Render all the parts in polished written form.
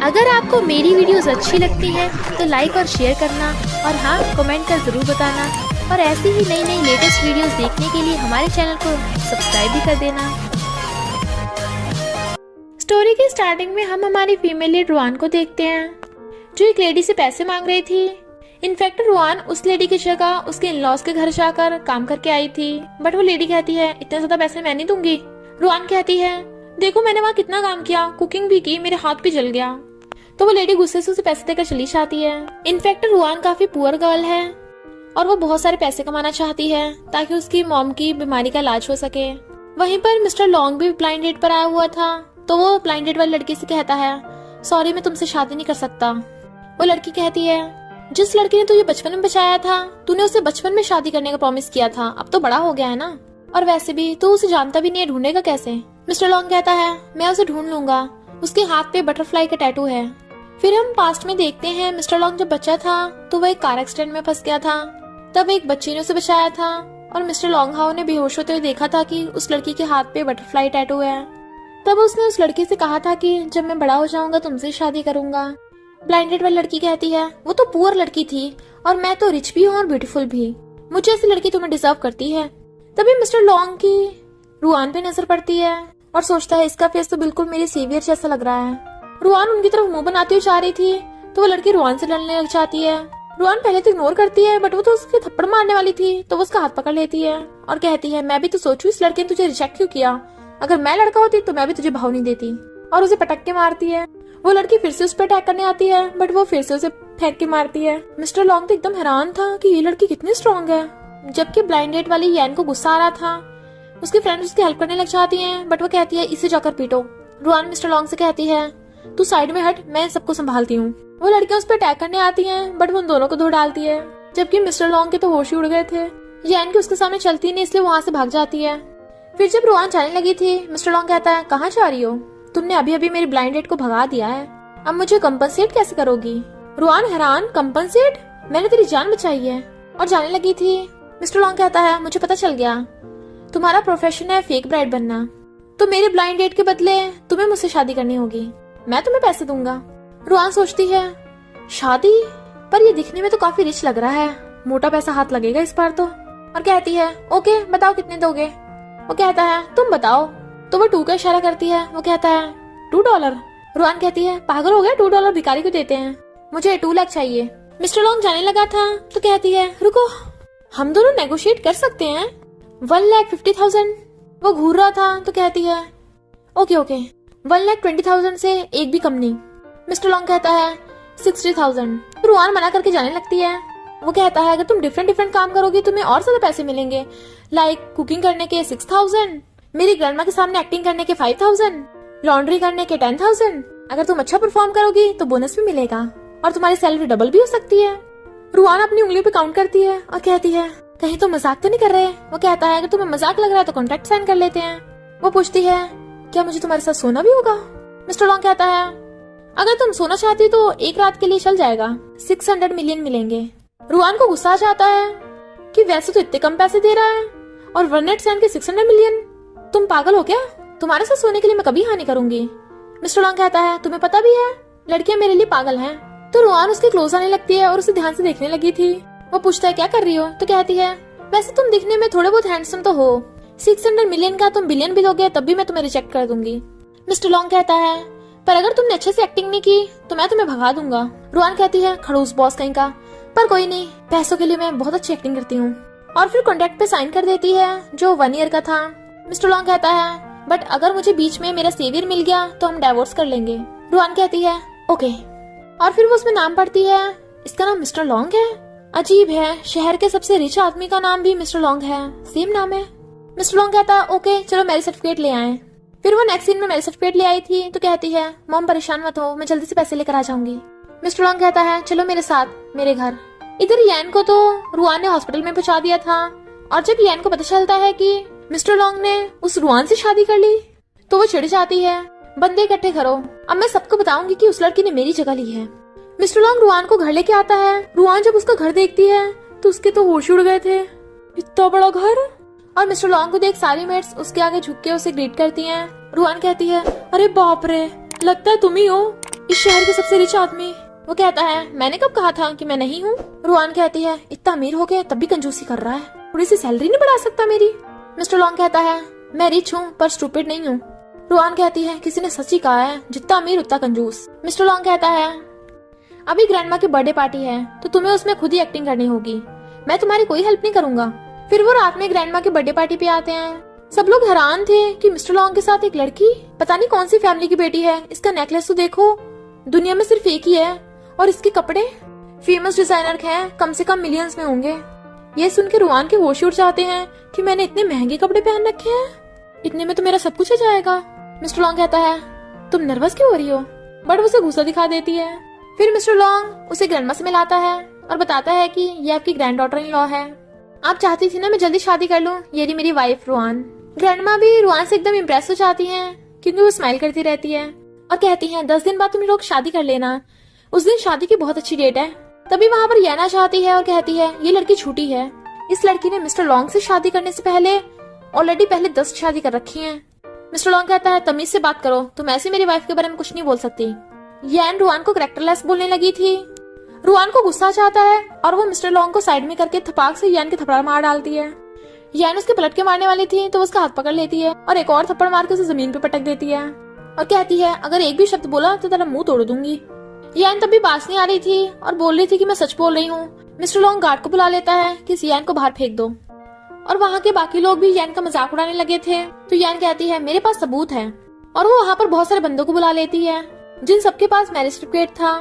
अगर आपको मेरी वीडियोस अच्छी लगती है तो लाइक और शेयर करना और हाँ कमेंट कर जरूर बताना और ऐसी ही नई नई लेटेस्ट वीडियोस देखने के लिए हमारे चैनल को सब्सक्राइब भी कर देना। स्टोरी के स्टार्टिंग में हम हमारी फीमेल लीड रुआन को देखते हैं जो एक लेडी से पैसे मांग रही थी। इनफैक्ट रुआन उस लेडी की जगह उसके इन-लॉज के घर जाकर काम करके आई थी, बट वो लेडी कहती है इतने ज्यादा पैसे मैं नहीं दूंगी। रुआन कहती है देखो मैंने वहाँ कितना काम किया, कुकिंग भी की, मेरे हाथ भी जल गया। तो वो लेडी गुस्से से उसे पैसे देकर चली जाती है। इनफैक्ट रुआन काफी पुअर गर्ल है और वो बहुत सारे पैसे कमाना चाहती है ताकि उसकी मॉम की बीमारी का इलाज हो सके। वहीं पर मिस्टर लॉन्ग भी ब्लाइंड डेट पर आया हुआ था, तो वो ब्लाइंड डेट वाली लड़की से कहता है सॉरी मैं तुमसे शादी नहीं कर सकता। वो लड़की कहती है जिस लड़की ने तुझे बचपन में बचाया था तूने उसे बचपन में शादी करने का प्रॉमिस किया था, अब तो बड़ा हो गया है ना, और वैसे भी तू उसे जानता भी नहीं है, ढूंढेगा कैसे। मिस्टर लॉन्ग कहता है मैं उसे ढूंढ लूंगा, उसके हाथ पे बटरफ्लाई का टैटू है। फिर हम पास्ट में देखते हैं मिस्टर लॉन्ग जब बच्चा था तो वह एक कार एक्सीडेंट में फंस गया था, तब एक बच्ची ने उसे बचाया था और मिस्टर लॉन्ग हाउ ने बेहोश होते हुए देखा था कि उस लड़की के हाथ पे बटरफ्लाई टैटू है। तब उसने उस लड़की से कहा था कि जब मैं बड़ा हो जाऊंगा तुमसे शादी करूंगा। ब्लाइंडेड वाली लड़की कहती है वो तो पुअर लड़की थी और मैं तो रिच भी हूँ और ब्यूटीफुल भी, मुझे ऐसी लड़की तुम्हें डिजर्व करती है। तभी मिस्टर लॉन्ग की रुआन पे नजर पड़ती है और सोचता है इसका फेस तो बिल्कुल मेरे सेवियर जैसा लग रहा है। रुआन उनकी तरफ मुंह बनाती हुई जा रही थी तो वो लड़की रुआन से लड़ने लग जाती है। रुआन पहले तो इग्नोर करती है बट वो तो उसके थप्पड़ मारने वाली थी, तो वो उसका हाथ पकड़ लेती है और कहती है मैं भी तो सोचूं इस लड़के ने तुझे रिजेक्ट क्यों किया, अगर मैं लड़का होती तो मैं भी तुझे भाव नहीं देती, और उसे पटक के मारती है। वो लड़की फिर से उस पर अटैक करने आती है बट वो फिर से उसे फेंक के मारती है। मिस्टर लॉन्ग तो एकदम हैरान था कि ये लड़की कितनी स्ट्रॉन्ग है। जबकि ब्लाइंड डेट वाली यैन को गुस्सा आ रहा था, उसकी फ्रेंड उसकी हेल्प करने लग जाती हैं बट वो कहती है इसे जाकर पीटो। रुआन मिस्टर लॉन्ग से कहती है तू साइड में हट, मैं सबको संभालती हूँ। वो लड़कियां उस पर अटैक करने आती हैं बट वो उन दोनों को धो डालती है। जबकि मिस्टर लॉन्ग के तो होश ही उड़ गए थे, यैन की उसके सामने चलती नहीं इसलिए वहाँ से भाग जाती है। फिर जब रुआन जाने लगी थी मिस्टर लॉन्ग कहता है कहाँ जा रही हो, तुमने अभी अभी मेरी ब्लाइंड डेट को भगा दिया है, अब मुझे कंपनसेट कैसे करोगी। रुआन हैरान कंपनसेट, मैंने तेरी जान बचाई है, और जाने लगी थी। मिस्टर लॉन्ग कहता है मुझे पता चल गया तुम्हारा प्रोफेशन है फेक ब्राइड बनना, तो मेरे ब्लाइंड डेट के बदले तुम्हें मुझसे शादी करनी होगी, मैं तुम्हें पैसे दूंगा। रुआन सोचती है शादी, पर ये दिखने में तो काफी रिच लग रहा है, मोटा पैसा हाथ लगेगा इस बार तो, और कहती है ओके बताओ कितने दोगे। वो कहता है तुम बताओ, तो वो 2 का इशारा करती है। वो कहता है $2। रुआन कहती है पागल हो गया, $2 भिखारी को देते हैं, मुझे 2 लाख चाहिए। मिस्टर लॉन्ग जाने लगा था तो कहती है रुको हम दोनों नेगोशिएट कर सकते हैं, 1,50,000। वो घूर रहा था तो कहती है ओके 1,20,000 से एक भी कम नहीं। मिस्टर लॉन्ग कहता है 60,000। रुआन मना करके जाने लगती है। वो कहता है अगर तुम डिफरेंट काम करोगी तुम्हें और ज्यादा पैसे मिलेंगे, लाइक कुकिंग करने के 6,000, मेरी ग्रैंडमा के सामने एक्टिंग करने के 5,000, लॉन्ड्री करने के 10,000, अगर तुम अच्छा परफॉर्म करोगी तो बोनस भी मिलेगा और तुम्हारी सैलरी डबल भी हो सकती है। रुआन अपनी उंगली पे काउंट करती है और कहती है कहीं तो मजाक तो नहीं कर रहे। वो कहता है अगर तुम्हें मजाक लग रहा है तो कॉन्ट्रैक्ट साइन कर लेते हैं। वो पूछती है क्या मुझे तुम्हारे साथ सोना भी होगा। मिस्टर लॉन्ग कहता है अगर तुम सोना चाहती तो एक रात के लिए चल जाएगा, 600 मिलियन मिलेंगे। रुआन को गुस्सा आ जाता है कि वैसे तो इतने कम पैसे दे रहा है और 1 नाइट स्टैंड के 600 मिलियन, तुम पागल हो क्या, तुम्हारे साथ सोने के लिए मैं कभी हाँ नहीं करूंगी। मिस्टर लॉन्ग कहता है तुम्हें पता भी है लड़कियां मेरे लिए पागल हैं। तो रुआन उसके क्लोज आने लगती है और उसे ध्यान से देखने लगी थी। वो पूछता है क्या कर रही हो, तो कहती है वैसे तुम दिखने में थोड़े बहुत हैंडसम तो हो, 600 मिलियन का तुम बिलियन भी दोगे तब भी मैं तुम्हें रिजेक्ट कर दूंगी। मिस्टर लॉन्ग कहता है पर अगर तुमने अच्छे से एक्टिंग नहीं की तो मैं तुम्हें भगा दूंगा। रुआन कहती है खड़ूस बॉस कहीं का, पर कोई नहीं, पैसों के लिए मैं बहुत अच्छी एक्टिंग करती हूँ, और फिर कॉन्ट्रैक्ट पे साइन कर देती है जो 1 ईयर का था। मिस्टर लॉन्ग कहता है बट अगर मुझे बीच में मेरा सेवियर मिल गया तो हम डाइवोर्स कर लेंगे। रुआन कहती है ओके, और फिर वो उसमें नाम पढ़ती है, इसका नाम मिस्टर लॉन्ग है, अजीब है, शहर के सबसे रिच आदमी का नाम भी मिस्टर लॉन्ग है, सेम नाम है। मिस्टर लॉन्ग कहता है ओके चलो मैरिज सर्टिफिकेट ले आए। फिर वो नेक्स्ट सीन में मैरिज सर्टिफिकेट ले आई थी तो कहती है मॉम परेशान मत हो, मैं जल्दी से पैसे लेकर आ जाऊंगी। मिस्टर लॉन्ग कहता है चलो मेरे साथ मेरे घर। इधर यैन को तो रुआन ने हॉस्पिटल में पहुंचा दिया था, और जब यैन को पता चलता है कि मिस्टर लॉन्ग ने उस रुआन से शादी कर ली तो वो चिढ़ जाती है, बंदे इकट्ठे करो, अब मैं सबको बताऊंगी कि उस लड़की ने मेरी जगह ली है। मिस्टर लॉन्ग रुआन को घर लेके आता है। रुआन जब उसका घर देखती है तो उसके तो होश उड़ गए थे, इतना बड़ा घर, और मिस्टर लॉन्ग को देख सारी मेट्स उसके आगे झुक के उसे ग्रीट करती हैं। रुआन कहती है अरे बाप रे, लगता है तुम ही हो। इस शहर के सबसे रिच आदमी। वो कहता है मैंने कब कहा था कि मैं नहीं हूँ। रुआन कहती है इतना अमीर हो गया तब भी कंजूसी कर रहा है, थोड़ी सी सैलरी नहीं बढ़ा सकता मेरी। मिस्टर लॉन्ग कहता है मैं रिच हूँ पर स्टूपिड नहीं हूँ। रुआन कहती है किसी ने सच ही कहा है, जितना अमीर उतना कंजूस। मिस्टर लॉन्ग कहता है अभी ग्रैंडमा की बर्थडे पार्टी है तो तुम्हें उसमें खुद ही एक्टिंग करनी होगी, मैं तुम्हारी कोई हेल्प नहीं करूंगा। फिर वो रात में ग्रैंडमा की बर्थडे पार्टी पे आते हैं। सब लोग हैरान थे कि मिस्टर लॉन्ग के साथ एक लड़की, पता नहीं कौन सी फैमिली की बेटी है, इसका नेकलेस तो देखो, दुनिया में सिर्फ एक ही है, और इसके कपड़े फेमस डिजाइनर के हैं, कम से कम मिलियंस में होंगे। ये सुन के रुआन के होश उड़ जाते हैं कि मैंने इतने महंगे कपड़े पहन रखे हैं, इतने में तो मेरा सब कुछ आ जाएगा। मिस्टर लॉन्ग कहता है तुम नर्वस क्यों हो रही हो, बट उसे गुस्सा दिखा देती है। फिर मिस्टर लॉन्ग उसे ग्रैंडमा से मिलाता है और बताता है कि ये आपकी ग्रैंड डॉटर इन लॉ है, आप चाहती थी ना मैं जल्दी शादी कर लूं, ये रही मेरी वाइफ रुआन। ग्रैंडमा भी रुआन से एकदम इम्प्रेस हो जाती हैं क्योंकि वो स्माइल करती रहती है और कहती हैं 10 दिन बाद तुम लोग शादी कर लेना, उस दिन शादी की बहुत अच्छी डेट है। तभी वहाँ पर याना चाहती है और कहती है ये लड़की छूटी है, इस लड़की ने मिस्टर लॉन्ग से शादी करने से पहले ऑलरेडी 10 शादी कर रखी है। मिस्टर लॉन्ग कहता है तमीज से बात करो, तुम ऐसी मेरी वाइफ के बारे में कुछ नहीं बोल सकती। यान रुआन को कैरेक्टरलेस बोलने लगी थी। रुआन को गुस्सा चाहता है और वो मिस्टर लॉन्ग को साइड में करके थपाक से यान के थप्पड़ मार डालती है। यान उसके पलट के मारने वाली थी तो उसका हाथ पकड़ लेती है और एक और थप्पड़ मार के उसे जमीन पे पटक देती है और कहती है अगर एक भी शब्द बोला तो तेरा मुंह तोड़ दूंगी। यान तब भी बात नहीं आ रही थी और बोल रही थी कि मैं सच बोल रही हूँ। मिस्टर लॉन्ग गार्ड को बुला लेता है कि इस यान को बाहर फेंक दो, और वहाँ के बाकी लोग भी यान का मजाक उड़ाने लगे थे। तो यान कहती है मेरे पास सबूत है, और वो वहाँ पर बहुत सारे बंदों को बुला लेती है जिन सबके पास मैरिज सर्टिफिकेट था,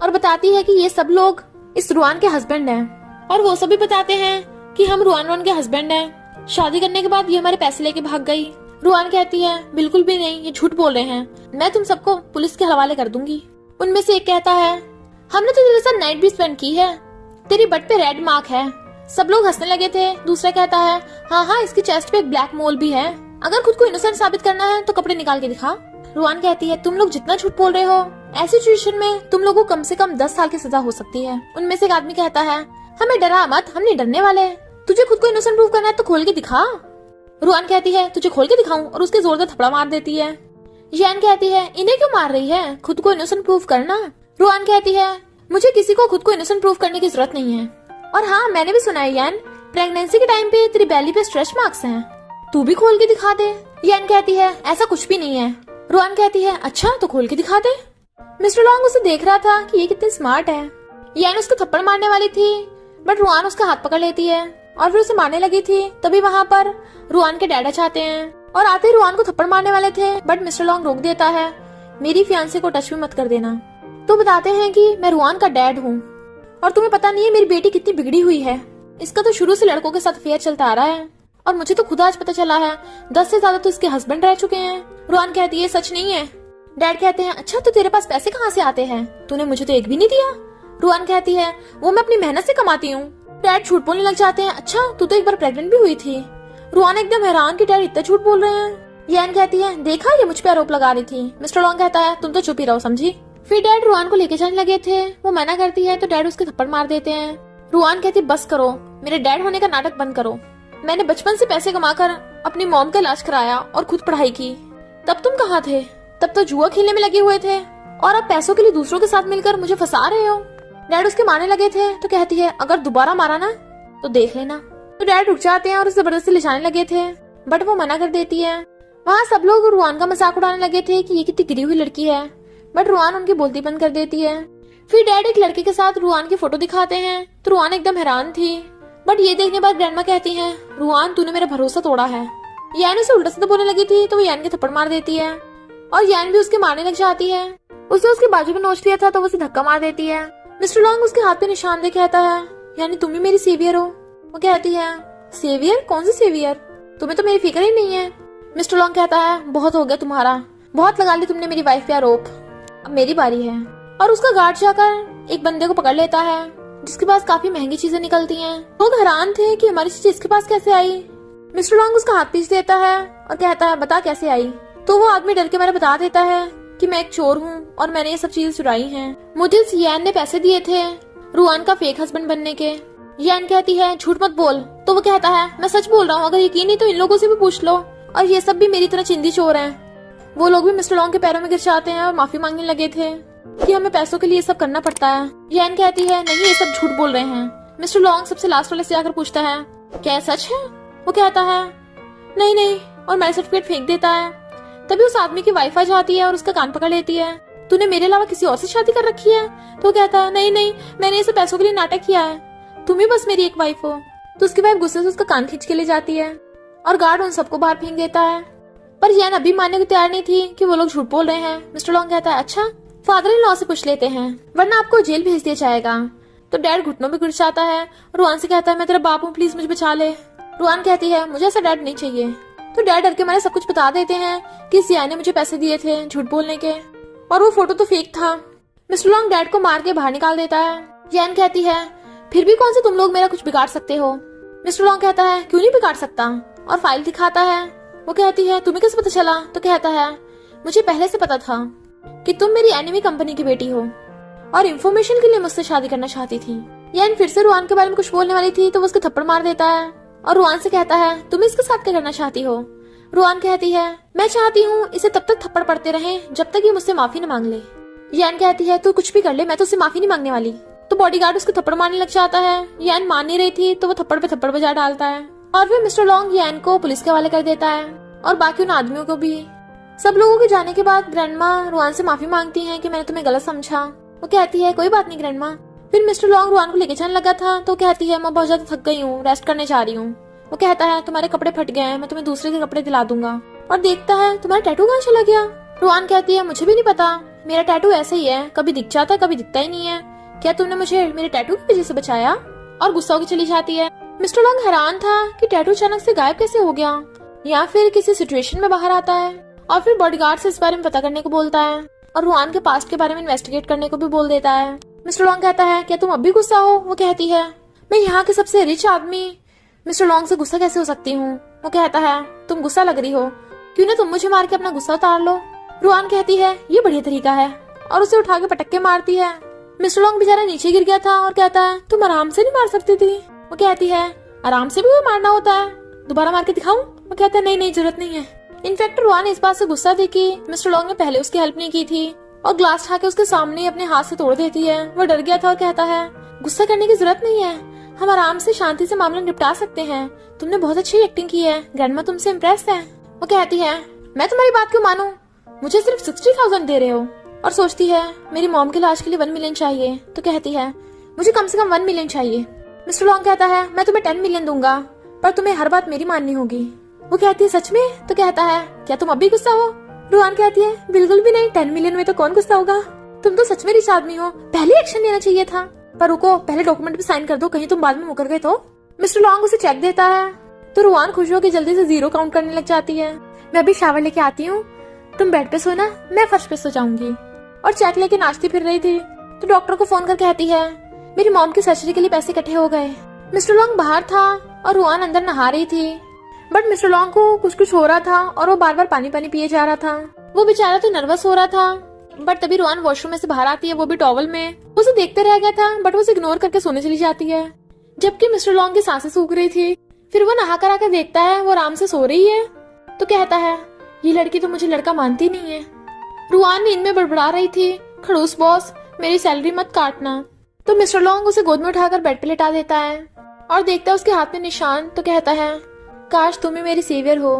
और बताती है कि ये सब लोग इस रुआन के हस्बैंड हैं, और वो सभी बताते हैं कि हम रुआन के हस्बैंड हैं, शादी करने के बाद ये हमारे पैसे लेके भाग गई। रुआन कहती है बिल्कुल भी नहीं, ये झूठ बोल रहे हैं, मैं तुम सबको पुलिस के हवाले कर दूंगी। उनमें से एक कहता है हमने तो तेरे साथ नाइट भी स्पेंड की है, तेरी बट पे रेड मार्क है। सब लोग हंसने लगे थे। दूसरा कहता है हाँ इसकी चेस्ट पे एक ब्लैक मोल भी है, अगर खुद को इनोसेंट साबित करना है तो कपड़े निकाल के दिखा। रुआन कहती है तुम लोग जितना झूठ बोल रहे हो, ऐसी सिचुएशन में तुम लोगों को कम से कम 10 साल की सजा हो सकती है। उनमें से एक आदमी कहता है हमें डरा मत, हम नहीं डरने वाले, तुझे खुद को इनोसेंट प्रूव करना है तो खोल के दिखा। रुआन कहती है तुझे खोल के दिखाऊं, और उसके जोरदार थप्पड़ मार देती है। यान कहती है इन्हें क्यों मार रही है, खुद को इनोसेंट प्रूव करना। रुआन कहती है मुझे किसी को खुद को इनोसेंट प्रूव करने की जरूरत नहीं है, और हाँ मैंने भी सुना है यान प्रेगनेंसी के टाइम पे तेरी बैली पे स्ट्रेच मार्क्स हैं, तू भी खोल के दिखा दे। यान कहती है ऐसा कुछ भी नहीं है। रुआन कहती है अच्छा तो खोल के दिखा दे। मिस्टर लॉन्ग उसे देख रहा था कि ये कितनी स्मार्ट है। यान उसको थप्पड़ मारने वाली थी बट रुआन उसका हाथ पकड़ लेती है और फिर उसे मारने लगी थी। तभी वहाँ पर रुआन के डैडा चाहते हैं और आते ही रुआन को थप्पड़ मारने वाले थे बट मिस्टर लॉन्ग रोक देता है, मेरी फियांसे को टच भी मत कर देना। तो बताते हैं कि मैं रुआन का डैड हूँ और तुम्हें पता नहीं है मेरी बेटी कितनी बिगड़ी हुई है, इसका तो शुरू से लड़कों के साथ अफेयर चलता आ रहा है और मुझे तो खुद आज पता चला है 10 से ज्यादा तो इसके हस्बैंड रह चुके हैं। रुआन कहती है सच नहीं है। डैड कहते हैं अच्छा तो तेरे पास पैसे कहाँ से आते हैं, तूने मुझे तो एक भी नहीं दिया। रुआन कहती है वो मैं अपनी मेहनत से कमाती हूँ। डैड झूठ बोलने लग जाते हैं अच्छा तू तो एक बार प्रेग्नेंट भी हुई थी। रुआन एकदम हैरान कि डैड इतना झूठ बोल रहे हैं। यान कहती है देखा ये मुझ पे आरोप लगा रही थी। मिस्टर लॉन्ग कहता है तुम तो चुप ही रहो समझी। फिर डैड रुआन को लेके जाने लगे थे, वो मना करती है तो डैड उसके थप्पड़ मार देते हैं। रुआन कहती बस करो, मेरे डैड होने का नाटक बंद करो, मैंने बचपन से पैसे कमाकर अपनी मॉम का इलाज कराया और खुद पढ़ाई की, तब तुम कहाँ थे, तब तो जुआ खेलने में लगे हुए थे और अब पैसों के लिए दूसरों के साथ मिलकर मुझे फंसा रहे हो। डैड उसके मारने लगे थे तो कहती है अगर दोबारा मारा ना तो देख लेना। तो डैड रुक जाते हैं और उसे जबरदस्ती ले जाने लगे थे बट वो मना कर देती है। वहाँ सब लोग रुआन का मजाक उड़ाने लगे थे कि ये कितनी गिरी हुई लड़की है बट रुआन उनकी बोलती बंद कर देती है। फिर डैड एक लड़के के साथ रुआन की फोटो दिखाते हैं तो रुआन एकदम हैरान थी बट ये देखने बाद ग्रैंडमा कहती हैं रुआन तूने मेरा भरोसा तोड़ा है। यान उसे उल्टा सीधा बोलने लगी थी तो वो यान के थप्पड़ मार देती है और यान भी उसके मारने लग जाती है। उसे उसके बाजू में नोच लिया था तो वो उसे धक्का मार देती है। मिस्टर लॉन्ग उसके हाथ पे निशान दे कहता है यानी तुम ही मेरी सेवियर हो। वो कहती है सेवियर, कौन सी सेवियर, तुम्हें तो मेरी फिक्र ही नहीं है। मिस्टर लॉन्ग कहता है बहुत हो गया तुम्हारा, बहुत लगा ली तुमने मेरी वाइफ पे आरोप, अब मेरी बारी है। और उसका गार्ड जाकर एक बंदे को पकड़ लेता है जिसके पास काफी महंगी चीजें निकलती हैं। लोग हैरान थे कि हमारी चीज इसके पास कैसे आई। मिस्टर लॉन्ग उसका हाथ पीस देता है और कहता है बता कैसे आई। तो वो आदमी डर के मेरे बता देता है कि मैं एक चोर हूँ और मैंने ये सब चीजें चुराई हैं, मुझे इस यान ने पैसे दिए थे रुआन का फेक हस्बैंड बनने के। यान कहती है झूठ मत बोल। तो वो कहता है मैं सच बोल रहा हूँ, अगर यकीन नहीं तो इन लोगों से भी पूछ लो, और ये सब भी मेरी तरह चिंदी चोर हैं। वो लोग भी मिस्टर लॉन्ग के पैरों में गिर जाते हैं और माफी मांगने लगे थे। कि हमें पैसों के लिए सब करना पड़ता है। यान कहती है नहीं, ये सब झूठ बोल रहे हैं। मिस्टर लॉन्ग सबसे लास्ट वाले से जाकर पूछता है क्या ये सच है? वो कहता है नहीं नहीं, और मैरिज सर्टिफिकेट फेंक देता है। तभी उस आदमी की वाइफ आ जाती है और उसका कान पकड़ लेती है। तूने मेरे अलावा किसी और से शादी कर रखी है? तो कहता है नहीं नहीं, मैंने ये सब पैसों के लिए नाटक किया है, तुम ही बस मेरी एक वाइफ हो। तो उसकी वाइफ गुस्से से उसका कान खींच के ले जाती है और गार्ड उन सबको बाहर फेंक देता है। पर यान अभी मानने को तैयार नहीं थी कि वो लोग झूठ बोल रहे हैं। मिस्टर लॉन्ग कहता है अच्छा, फादर इन लॉ से पूछ लेते हैं वरना आपको जेल भेज दिया जाएगा। तो डैड घुटनों में गिर जाता है। रुआन से कहता है मैं तेरा बाप हूँ, प्लीज मुझे बचा ले। रुआन कहती है मुझे ऐसा डैड नहीं चाहिए। तो डैड डर के मारे सब कुछ बता देते हैं कि सिया ने मुझे पैसे दिए थे झूठ बोलने के, और वो फोटो तो फेक था। मिस्टर लॉन्ग डैड को मार के बाहर निकाल देता है। यान कहती है फिर भी कौन से तुम लोग मेरा कुछ बिगाड़ सकते हो? मिस्टर लॉन्ग कहता है क्यों नहीं बिगाड़ सकता, और फाइल दिखाता है। वो कहती है तुम्हें कैसे पता चला? तो कहता है मुझे पहले से पता था कि तुम मेरी एनिमी कंपनी की बेटी हो और इंफॉर्मेशन के लिए मुझसे शादी करना चाहती थी। यान फिर से रुआन के बारे में कुछ बोलने वाली थी तो वो उसके थप्पड़ मार देता है और रुआन से कहता है तुम इसके साथ क्या करना चाहती हो? रुआन कहती है मैं चाहती हूँ इसे तब तक थप्पड़ पड़ते रहे जब तक ये मुझसे माफी न मांग ले। यान कहती है तू कुछ भी कर ले, मैं तो उससे माफी नहीं मांगने वाली। तो बॉडीगार्ड उसको थप्पड़ मारने लग जाता है। यान मान नहीं रही थी तो वो थप्पड़ पे थप्पड़ बजा डालता है और फिर मिस्टर लॉन्ग यान को पुलिस के हवाले कर देता है और बाकी उन आदमियों को भी। सब लोगों के जाने के बाद ग्रैंडमा रुआन से माफी मांगती हैं कि मैंने तुम्हें गलत समझा। वो कहती है कोई बात नहीं ग्रैंडमा। फिर मिस्टर लॉन्ग रुआन को लेके जाने लगा था तो कहती है मैं बहुत ज्यादा थक गई हूँ, रेस्ट करने जा रही हूँ। वो कहता है तुम्हारे कपड़े फट गए हैं, मैं तुम्हें दूसरे के कपड़े दिला दूंगा। और देखता है तुम्हारा टैटू कहाँ चला गया? रुआन कहती है मुझे भी नहीं पता, मेरा टैटू ऐसे ही है, कभी दिख जाता है कभी दिखता ही नहीं है। क्या तुमने मुझे मेरे टैटू की वजह से बचाया? और गुस्सा होकर चली जाती है। मिस्टर लॉन्ग हैरान था कि टैटू अचानक से गायब कैसे हो गया, या फिर किसी सिचुएशन में बाहर आता है। और फिर बॉडीगार्ड से इस बारे में पता करने को बोलता है और रुआन के पास्ट के बारे में इन्वेस्टिगेट करने को भी बोल देता है। मिस्टर लॉन्ग कहता है क्या तुम अब भी गुस्सा हो? वो कहती है मैं यहाँ के सबसे रिच आदमी मिस्टर लॉन्ग से गुस्सा कैसे हो सकती हूँ? वो कहता है तुम गुस्सा लग रही हो, क्यों ना तुम मुझे मार के अपना गुस्सा उतार लो। रुआन कहती है ये बढ़िया तरीका है और उसे उठा के पटक के मारती है। मिस्टर लॉन्ग बेचारा नीचे गिर गया था और कहता है तुम आराम से नहीं मार सकती थी? वो कहती है आराम से भी वो मारना होता है, दोबारा मार के दिखाऊं? वो कहता है नहीं नहीं जरूरत नहीं है। इनफैक्ट रुआन इस बात से गुस्सा थी कि मिस्टर लॉन्ग ने पहले उसकी हेल्प नहीं की थी और ग्लास उठा के उसके सामने अपने हाथ से तोड़ देती है। वो डर गया था और कहता है गुस्सा करने की जरूरत नहीं है, हम आराम से शांति से मामला निपटा सकते हैं, तुमने बहुत अच्छी एक्टिंग की है, ग्रैंडमा तुमसे इम्प्रेस है। वो कहती है मैं तुम्हारी बात क्यों मानूं, मुझे सिर्फ 60,000 दे रहे हो। और सोचती है मेरी मॉम के इलाज के लिए 1 मिलियन चाहिए। तो कहती है मुझे कम से कम 1 मिलियन चाहिए। मिस्टर लॉन्ग कहता है मैं तुम्हें 10 मिलियन दूंगा, पर तुम्हें हर बात मेरी माननी होगी। वो कहती है सच में? तो कहता है क्या तुम अब भी गुस्सा हो? रुआन कहती है बिल्कुल भी नहीं, 10 मिलियन में तो कौन गुस्सा होगा, तुम तो सच में रिच आदमी हो, पहले एक्शन लेना चाहिए था। पर रुको, पहले डॉक्यूमेंट पे साइन कर दो, कहीं तुम बाद में मुकर गए तो। मिस्टर लॉन्ग उसे चेक देता है तो रुआन खुश होकर जल्दी से 0 काउंट करने लग जाती है। मैं अभी शावर लेके आती हूँ, तुम बेड पे सोना, मैं फर्श पे सो जाऊंगी। और चेक लेके नाचती फिर रही थी तो डॉक्टर को फोन कर कहती है मेरी मॉम की सर्जरी के लिए पैसे इकट्ठे हो गए। मिस्टर लॉन्ग बाहर था और रुआन अंदर नहा रही थी, बट मिस्टर लॉन्ग को कुछ हो रहा था और वो बार बार पानी पिए जा रहा था। वो बेचारा तो नर्वस हो रहा था, बट तभी रुआन वॉशरूम में से बाहर आती है, वो भी टॉवल में। उसे देखते रह गया था बट वो उसे इग्नोर करके सोने चली जाती है, जबकि मिस्टर लॉन्ग की सांसें सूख रही थी। फिर वो नहा कर आकर देखता है वो आराम से सो रही है तो कहता है ये लड़की तो मुझे लड़का मानती नहीं है। रुआन नींद में बड़बड़ा रही थी खड़ूस बॉस मेरी सैलरी मत काटना। तो मिस्टर लॉन्ग उसे गोद में उठाकर बेड पे लेटा देता है और देखता है उसके हाथ में निशान तो कहता है काश तुम ही मेरी सेवियर हो।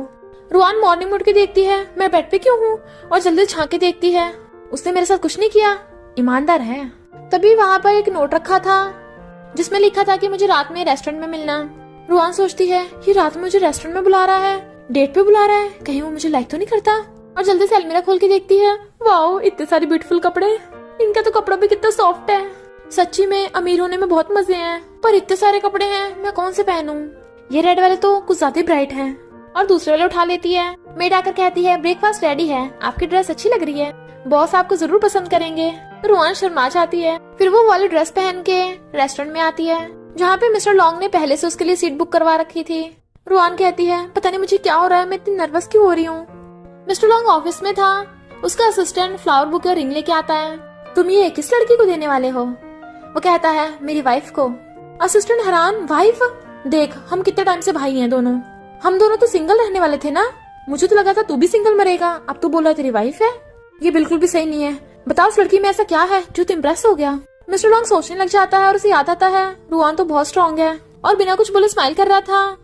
रुआन मॉर्निंग उठ के देखती है मैं बेड पे क्यों हूँ और जल्दी झांक के देखती है उसने मेरे साथ कुछ नहीं किया, ईमानदार है। तभी वहाँ पर एक नोट रखा था जिसमें लिखा था कि मुझे रात में रेस्टोरेंट में मिलना। रुआन सोचती है ये रात में मुझे रेस्टोरेंट में बुला रहा है, डेट पे बुला रहा है, कहीं वो मुझे लाइक तो नहीं करता। और जल्दी से अलमीरा खोल के देखती है, वाओ इतने सारे ब्यूटीफुल कपड़े, इनका तो कपड़ा भी कितना सॉफ्ट है। सच्ची में अमीर होने में बहुत मजे हैं, पर इतने सारे कपड़े हैं मैं कौन से पहनूं? ये रेड वाले तो कुछ ज्यादा ब्राइट हैं। और दूसरे वाले उठा लेती है। मेड आकर कहती है ब्रेकफास्ट रेडी है, आपकी ड्रेस अच्छी लग रही है, बॉस आपको जरूर पसंद करेंगे। रुआन शर्मा जाती है। फिर वो वाली ड्रेस पहन के रेस्टोरेंट में आती है जहाँ पे मिस्टर लॉन्ग ने पहले से उसके लिए सीट बुक करवा रखी थी। रुआन कहती है पता नहीं मुझे क्या हो रहा है, मैं इतनी नर्वस क्यों हो रही हूँ। मिस्टर लॉन्ग ऑफिस में था, उसका असिस्टेंट फ्लावर बुके और रिंग लेके आता है। तुम ये किस लड़की को देने वाले हो? वो कहता है मेरी वाइफ को। असिस्टेंट हैरान, वाइफ? देख हम कितने टाइम से भाई हैं दोनों, हम दोनों तो सिंगल रहने वाले थे ना, मुझे तो लगा था तू भी सिंगल मरेगा, अब तू बोल रहा है तेरी वाइफ है। ये बिल्कुल भी सही नहीं है, बताओ उस लड़की में ऐसा क्या है जो तुम इम्प्रेस हो गया। मिस्टर लॉन्ग सोचने लग जाता है और उसे याद आता है रुआन तो बहुत स्ट्रांग है और बिना कुछ बोले स्माइल कर रहा था।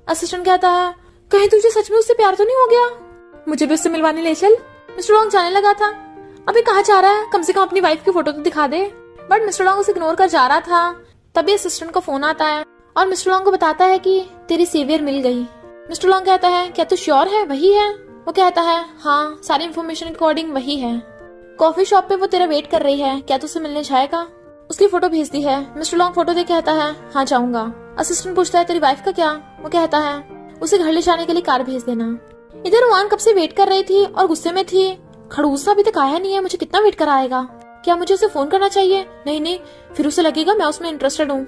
असिस्टेंट कहता है कहीं तुझे सच में उससे प्यार तो नहीं हो गया, मुझे भी उससे मिलवाने ले चल। मिस्टर लॉन्ग जाने लगा था। अभी कहाँ जा रहा है, कम से कम अपनी वाइफ की फोटो तो दिखा दे। बट मिस्टर लॉन्ग उसे इग्नोर कर जा रहा था। तभी असिस्टेंट का फोन आता है और मिस्टर लॉन्ग को बताता है कि तेरी सेवियर मिल गई। मिस्टर लॉन्ग कहता है क्या तू श्योर है वही है। वो कहता है हाँ, सारी इन्फॉर्मेशन अकॉर्डिंग वही है। कॉफी शॉप पे वो तेरा वेट कर रही है, क्या तू उसे मिलने जाएगा। उसकी फोटो भेज दी है। मिस्टर लॉन्ग फोटो देख कहता है हाँ जाऊंगा। असिस्टेंट पूछता है तेरी वाइफ का क्या। वो कहता है उसे घर ले जाने के लिए कार भेज देना। इधर रुआन कब से वेट कर रही थी और गुस्से में थी। खड़ूस अभी तक आया नहीं है, मुझे कितना वेट कराएगा, क्या मुझे उसे फोन करना चाहिए। नहीं, फिर उसे लगेगा मैं उसमें इंटरेस्टेड हूँ।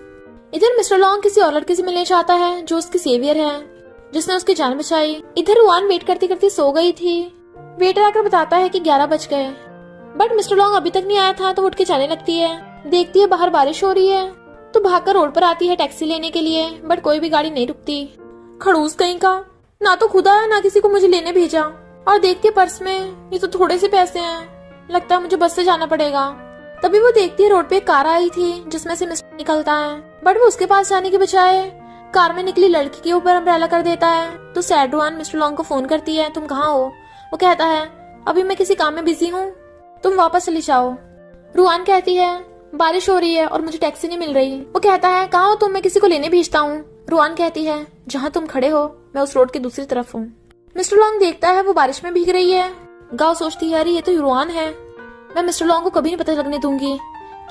इधर मिस्टर लॉन्ग किसी और लड़के से मिलने चाहता है जो उसकी सेवियर है, जिसने उसकी जान बचाई। इधर रुआन वेट करते करते सो गई थी। वेटर आकर बताता है कि 11 बज गए, बट मिस्टर लॉन्ग अभी तक नहीं आया था। तो उठ के जाने लगती है। देखती है बाहर बारिश हो रही है तो भागकर रोड पर आती है टैक्सी लेने के लिए, बट कोई भी गाड़ी नहीं रुकती। खड़ूस कहीं का, ना तो खुद आया ना किसी को मुझे लेने भेजा। और देखती है पर्स में ये तो थोड़े से पैसे हैं, लगता है मुझे बस से जाना पड़ेगा। तभी वो देखती है रोड पे एक कार आई थी जिसमें से मिस्टर निकलता है, बट वो उसके पास जाने के बजाय कार में निकली लड़की के ऊपर अम्ब्रेला कर देता है। तो सैड रुआन मिस्टर लॉन्ग को फोन करती है तुम कहाँ हो। वो कहता है अभी मैं किसी काम में बिजी हूँ, तुम वापस चली जाओ। रुआन कहती है बारिश हो रही है और मुझे टैक्सी नहीं मिल रही। वो कहता है कहाँ हो तुम, मैं किसी को लेने भेजता हूँ। रुआन कहती है जहाँ तुम खड़े हो मैं उस रोड की दूसरी तरफ हूँ। मिस्टर लॉन्ग देखता है वो बारिश में भीग रही है। गाओ सोचती है अरे ये तो रुआन है, मैं मिस्टर लॉन्ग को कभी नहीं पता लगने दूंगी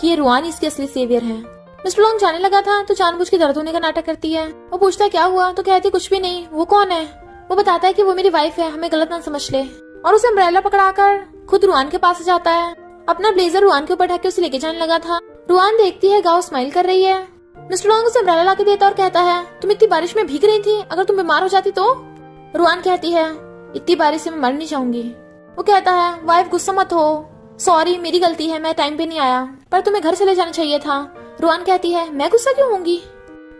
कि ये रुआन इसकी असली सेवियर है। मिस्टर लॉन्ग जाने लगा था तो जानबूझ के दर्द होने का नाटक करती है। वो पूछता है क्या हुआ, तो कहती है कुछ भी नहीं। वो कौन है। वो बताता है कि वो मेरी वाइफ है, हमें गलत ना समझ ले। और उसे अम्ब्रेला पकड़ाकर खुद रुआन के पास जाता है। अपना ब्लेजर रुआन के ऊपर ढक के उसे लेके जाने लगा था। रुआन देखती है गाओ स्माइल कर रही है। मिस्टर लॉन्ग उसे अम्ब्रेला लाके देता और कहता है तुम इतनी बारिश में भीग रही थी, अगर तुम बीमार हो जाती तो। रुआन कहती है इतनी बारिश से मैं मर नहीं जाऊंगी। वो कहता है वाइफ गुस्सा मत हो, सॉरी मेरी गलती है, मैं टाइम पे नहीं आया, पर तुम्हें घर चले जाना चाहिए था। रुआन कहती है मैं गुस्सा क्यों होंगी,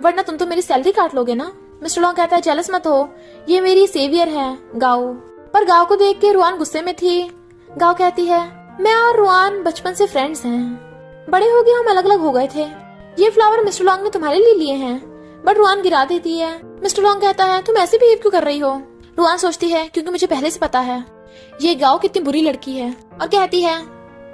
वरना तुम तो मेरी सैलरी काट लोगे ना। मिस्टर लॉन्ग कहता है जेलस मत हो, ये मेरी सेवियर है गाओ। पर गाओ को देख के रुआन गुस्से में थी। गाओ कहती है मैं और रुआन बचपन से फ्रेंड्स हैं, बड़े हो गए हम अलग अलग हो गए थे, ये फ्लावर मिस्टर लॉन्ग ने तुम्हारे लिए लिए हैं। बट रुआन गिरा देती है। मिस्टर लॉन्ग कहता है तुम ऐसे बिहेव क्यों कर रही हो। रुआन सोचती है क्योंकि मुझे पहले से पता है ये गाओ कितनी बुरी लड़की है, और कहती है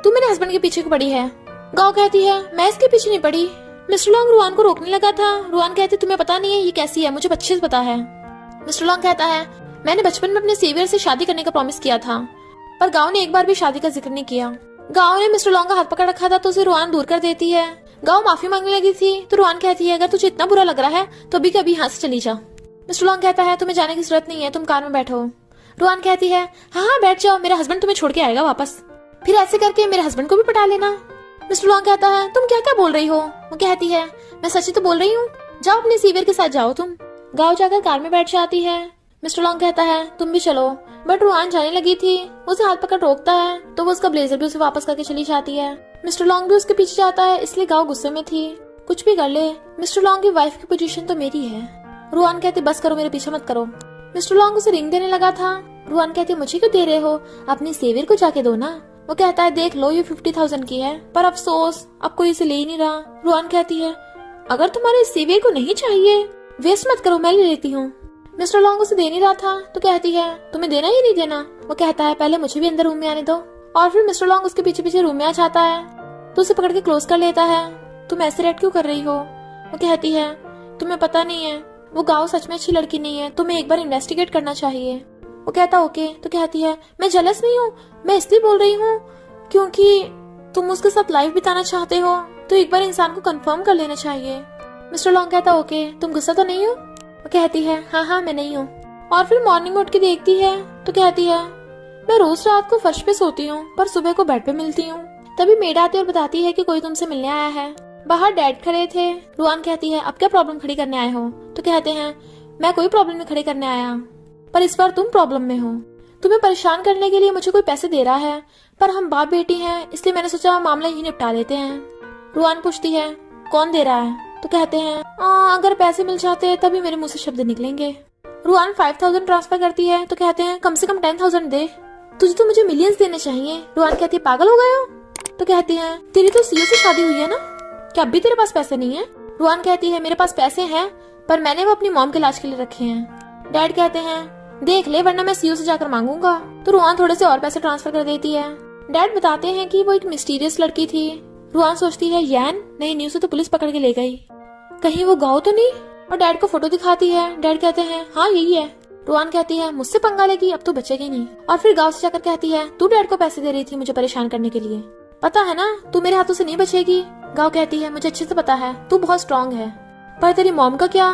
तू मेरे हस्बैंड के पीछे क्यों पड़ी है। गाओ कहती है मैं इसके पीछे नहीं पड़ी। मिस्टर लॉन्ग रुआन को रोकने लगा था। रुआन कहती तुम्हें पता नहीं है ये कैसी है, मुझे अच्छे से पता है। मिस्टर लॉन्ग कहता है मैंने बचपन में अपने सेवियर से शादी करने का प्रॉमिस किया था, पर गाओ ने एक बार भी शादी का जिक्र नहीं किया। गाओ ने मिस्टर लॉन्ग का हाथ पकड़ रखा था तो उसे रुआन दूर कर देती है। गाओ माफी मांगने लगी थी तो रुआन कहती है अगर तुझे इतना बुरा लग रहा है तो अभी कभी यहाँ से चली जा। मिस्टर लॉन्ग कहता है तुम्हें जाने की जरूरत नहीं है, तुम कार में बैठो। रुआन कहती है हाँ बैठ जाओ, मेरा हस्बैंड तुम्हें छोड़ के आएगा वापस, फिर ऐसे करके मेरे हस्बैंड को भी पटा लेना। मिस्टर लॉन्ग कहता है तुम क्या क्या बोल रही हो। वो कहती है मैं सच ही तो बोल रही हूँ, जाओ अपने सीवियर के साथ जाओ तुम। गाओ जाकर कार में बैठ जाती है। मिस्टर लॉन्ग कहता है तुम भी चलो, बट रुआन जाने लगी थी। उसे हाथ पकड़ रोकता है तो वो उसका ब्लेजर भी उसे वापस करके चली जाती है। मिस्टर लॉन्ग भी उसके पीछे जाता है, इसलिए गाओ गुस्से में थी। कुछ भी कर ले, मिस्टर लॉन्ग की वाइफ की पोजीशन तो मेरी है। रुआन कहती बस करो, मेरे पीछे मत करो। मिस्टर लॉन्ग उसे रिंग देने लगा था। रुआन कहती मुझे क्यों दे रहे हो, अपनी सेवियर को जाके दो ना। वो कहता है देख लो ये 50,000 की है, पर अफसोस अब कोई इसे ले ही नहीं रहा। रुआन कहती है अगर तुम्हारे सेवियर को नहीं चाहिए वेस्ट मत करो, मैं ले लेती हूँ। मिस्टर लॉन्ग उसे दे नहीं रहा था तो कहती है तुम्हें देना ही नहीं देना। वो कहता है पहले मुझे भी अंदर रूम में आने दो। और फिर मिस्टर लॉन्ग उसके पीछे पीछे रूम में आ जाता है तो उसे पकड़ के क्लोज कर लेता है। तुम ऐसे रेड क्यों कर रही हो। वो कहती है तुम्हें पता नहीं है वो गाओ सच में अच्छी लड़की नहीं है, तुम्हें एक बार इन्वेस्टिगेट करना चाहिए। वो कहता ओके। तो कहती है मैं जेलस नहीं हूँ, मैं इसलिए बोल रही हूँ क्योंकि तुम उसके साथ लाइफ बिताना चाहते हो तो एक बार इंसान को कंफर्म कर लेना चाहिए। मिस्टर लॉन्ग कहता ओके, तुम गुस्सा तो नहीं हो। वो कहती है हाँ मैं नहीं हूँ। और फिर मॉर्निंग में उठ के देखती है तो कहती है मैं रोज रात को फर्श पे सोती हूँ पर सुबह को बेड पे मिलती हूँ। तभी मेड आती है और बताती है कि कोई तुमसे मिलने आया है। बाहर डैड खड़े थे। रुआन कहती है अब क्या प्रॉब्लम खड़ी करने आए हो। तो कहते हैं मैं कोई प्रॉब्लम नहीं खड़ी करने आया, पर इस बार तुम प्रॉब्लम में हो। तुम्हें परेशान करने के लिए मुझे कोई पैसे दे रहा है, पर हम बाप बेटी हैं इसलिए मैंने सोचा मामला यही निपटा लेते हैं। रुआन पूछती है कौन दे रहा है। तो कहते हैं अगर पैसे मिल जाते तभी मेरे मुंह से शब्द निकलेंगे। रुआन 5,000 ट्रांसफर करती है तो कहते हैं कम से कम 10,000 दे। तुझे तो मुझे मिलियंस देने चाहिए। रुआन कहती है पागल हो गए हो? तो कहती है तेरी तो सीओ से शादी हुई है ना, क्या अब भी तेरे पास पैसे नहीं है? रुआन कहती है मेरे पास पैसे हैं, पर मैंने वो अपनी मॉम के इलाज के लिए रखे हैं। डैड कहते हैं देख ले वरना मैं सीओ से जाकर मांगूंगा। तो रुआन थोड़े से और पैसे ट्रांसफर कर देती है। डैड बताते हैं कि वो एक मिस्टीरियस लड़की थी। रुआन सोचती है यैन नहीं, न्यूज़ से तो पुलिस पकड़ के ले गई, कहीं वो गाँव तो नहीं। और डैड को फोटो दिखाती है। डैड कहते हैं हाँ यही है। रुआन कहती है मुझसे पंगा लेगी, अब तो बचेगी नहीं। और फिर गाँव से जाकर कहती है तू डैड को पैसे दे रही थी मुझे परेशान करने के लिए, पता है ना तू मेरे हाथों से नहीं बचेगी। गाँव कहती है मुझे अच्छे से पता है, तू बहुत स्ट्रांग है, पर तेरी मॉम का क्या?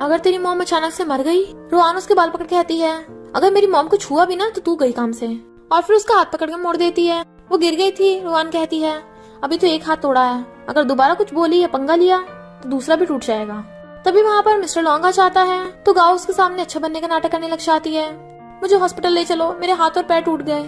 अगर तेरी मॉम अचानक से मर गई? रुआन उसके बाल पकड़ कहती है अगर मेरी मॉम को छुआ भी ना तो तू गई काम से। और फिर उसका हाथ पकड़ के मोड़ देती है। वो गिर गई थी। रुआन कहती है अभी तो एक हाथ तोड़ा है, अगर दोबारा कुछ बोली या पंगा लिया तो दूसरा भी टूट जाएगा। तभी वहाँ पर मिस्टर लॉन्ग आ जाता है। तो गाँव उसके सामने अच्छा बनने का नाटक करने लग जाती है। मुझे हॉस्पिटल ले चलो, मेरे हाथ और पैर टूट गए।